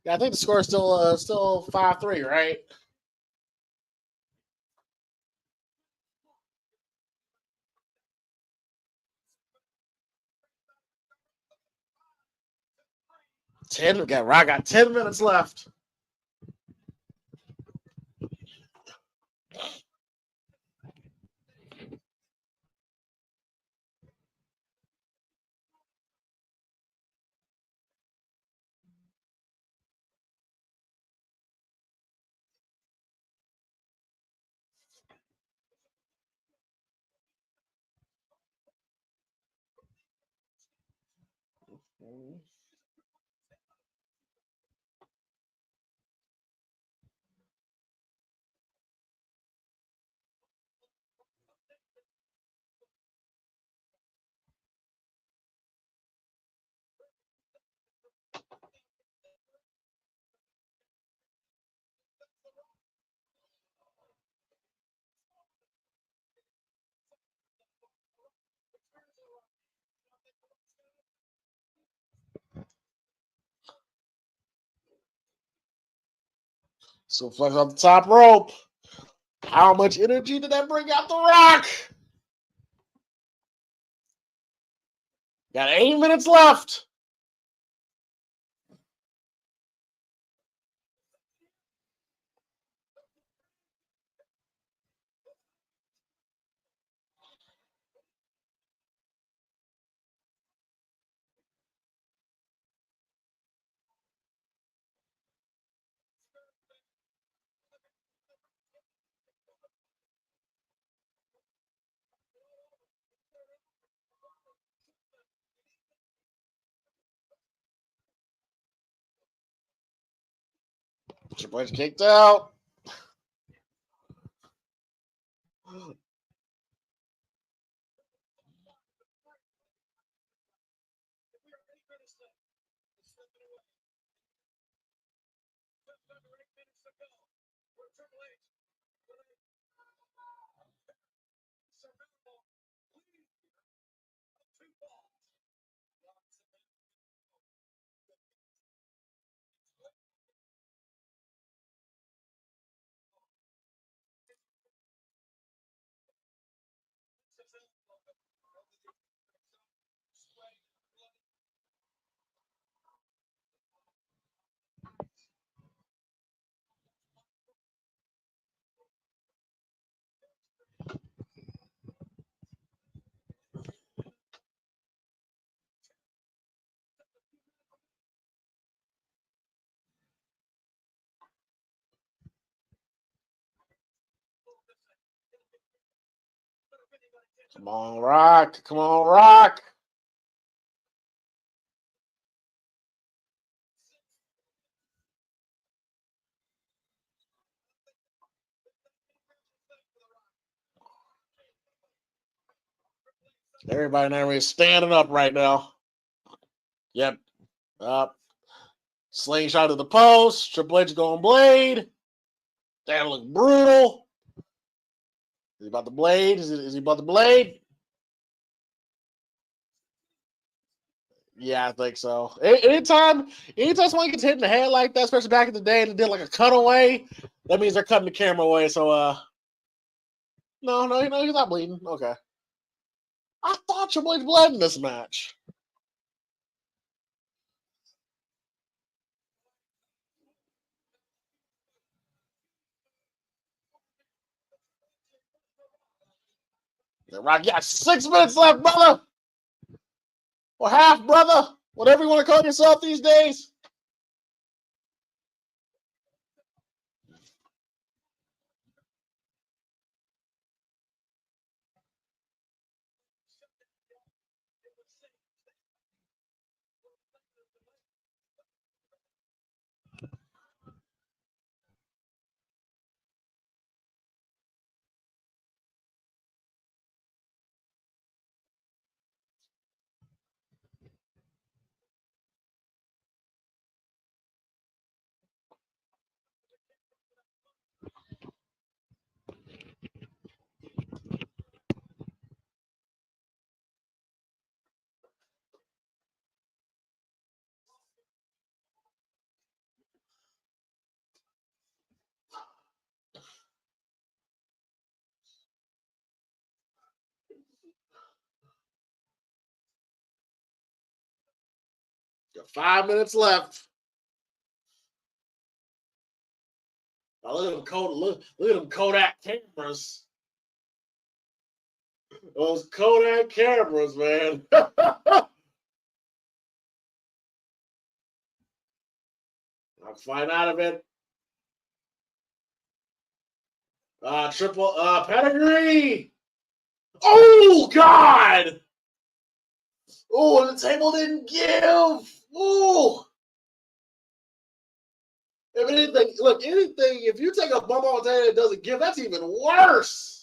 Yeah, I think the score is still 5-3, right? I got 10 minutes left. So flex off the top rope. How much energy did that bring out The Rock? Got 8 minutes left. Triple H kicked out. Come on, Rock. Come on, Rock. Everybody in there is standing up right now. Yep. Up. Slingshot to the post. Triple H going blade. That look brutal. Is he about the blade? Is he about the blade? Yeah, I think so. Anytime someone gets hit in the head like that, especially back in the day, and it did like a cutaway, that means they're cutting the camera away. So, no, he's not bleeding. Okay. I thought Triple H bled in this match. Rock, you got 6 minutes left, brother. Or half, brother. Whatever you want to call yourself these days. Got 5 minutes left. Now look at them look at them Kodak cameras. Those Kodak cameras, man. I'll find out of it. Triple pedigree. Oh God! Oh, and the table didn't give. Oh. If anything, look, if you take a bump on the table and it doesn't give, that's even worse.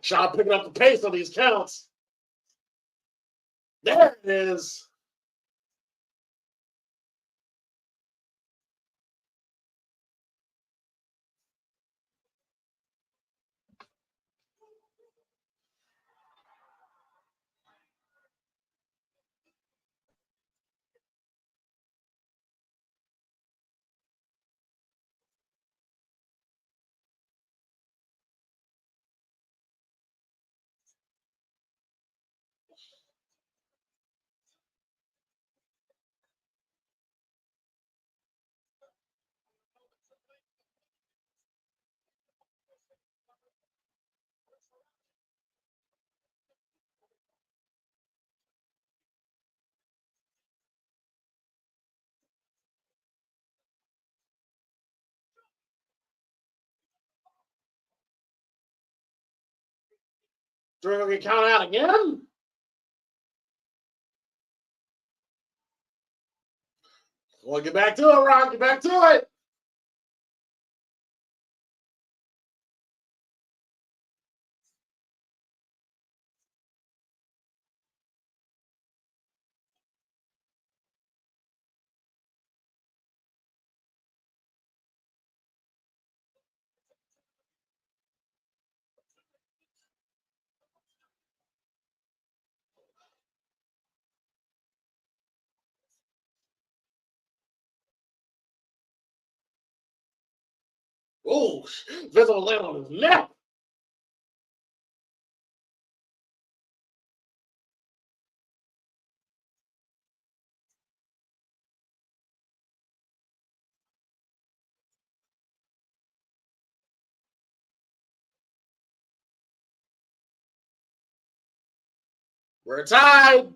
Sean picking up the pace on these counts. There it is. We're gonna get counted out again. Well, get back to it, Ron. Get back to it. Oh, Vince will land on his neck. We're tied.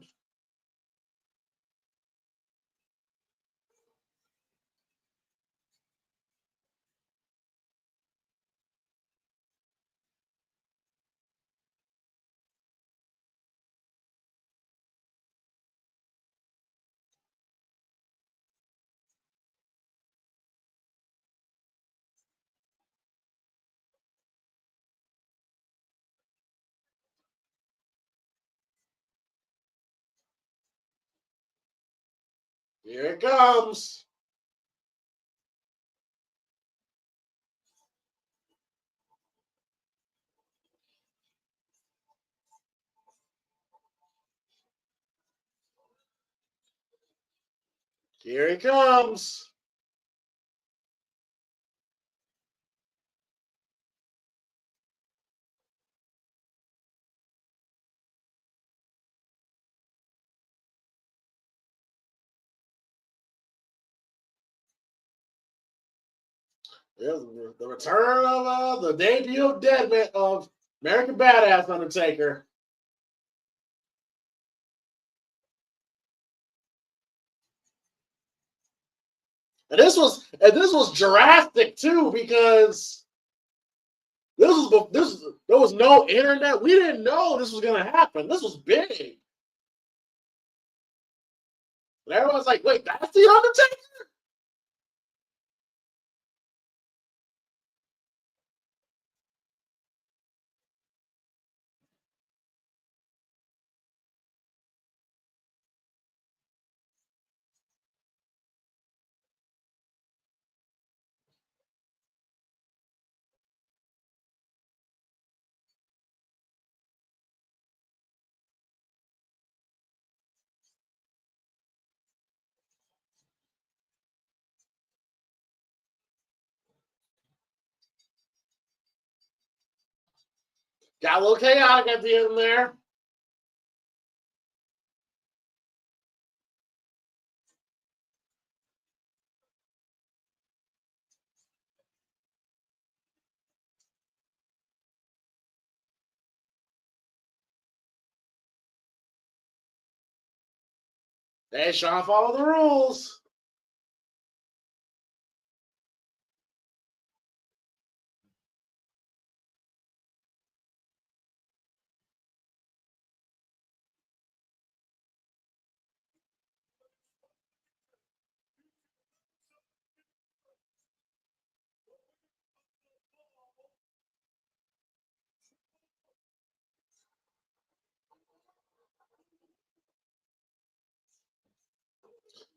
Here it comes. Here it comes. Yeah, the return of the debut of Deadman of American Badass Undertaker. And this was drastic too, because there was no internet. We didn't know this was gonna happen. This was big. And everyone's like, wait, that's the Undertaker? Got a little chaotic at the end there. Hey, Sean, follow the rules.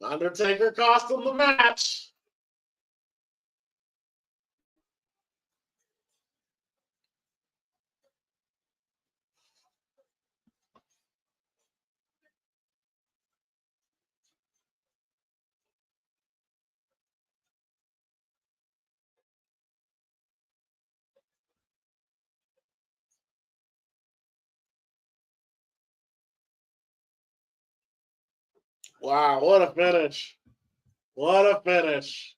Undertaker cost him the match. Wow, what a finish. What a finish.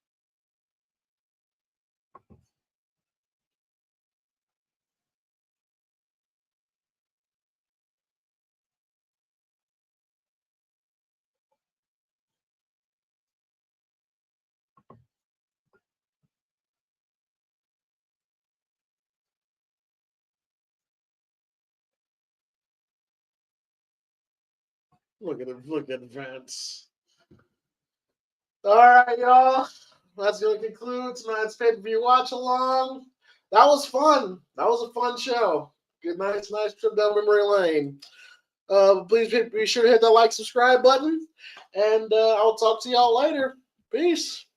Look at Vince. All right, y'all. That's going to conclude tonight's pay-per-view watch along. That was fun. That was a fun show. Good nice trip down memory lane. Please be sure to hit that like, subscribe button, and I'll talk to y'all later. Peace.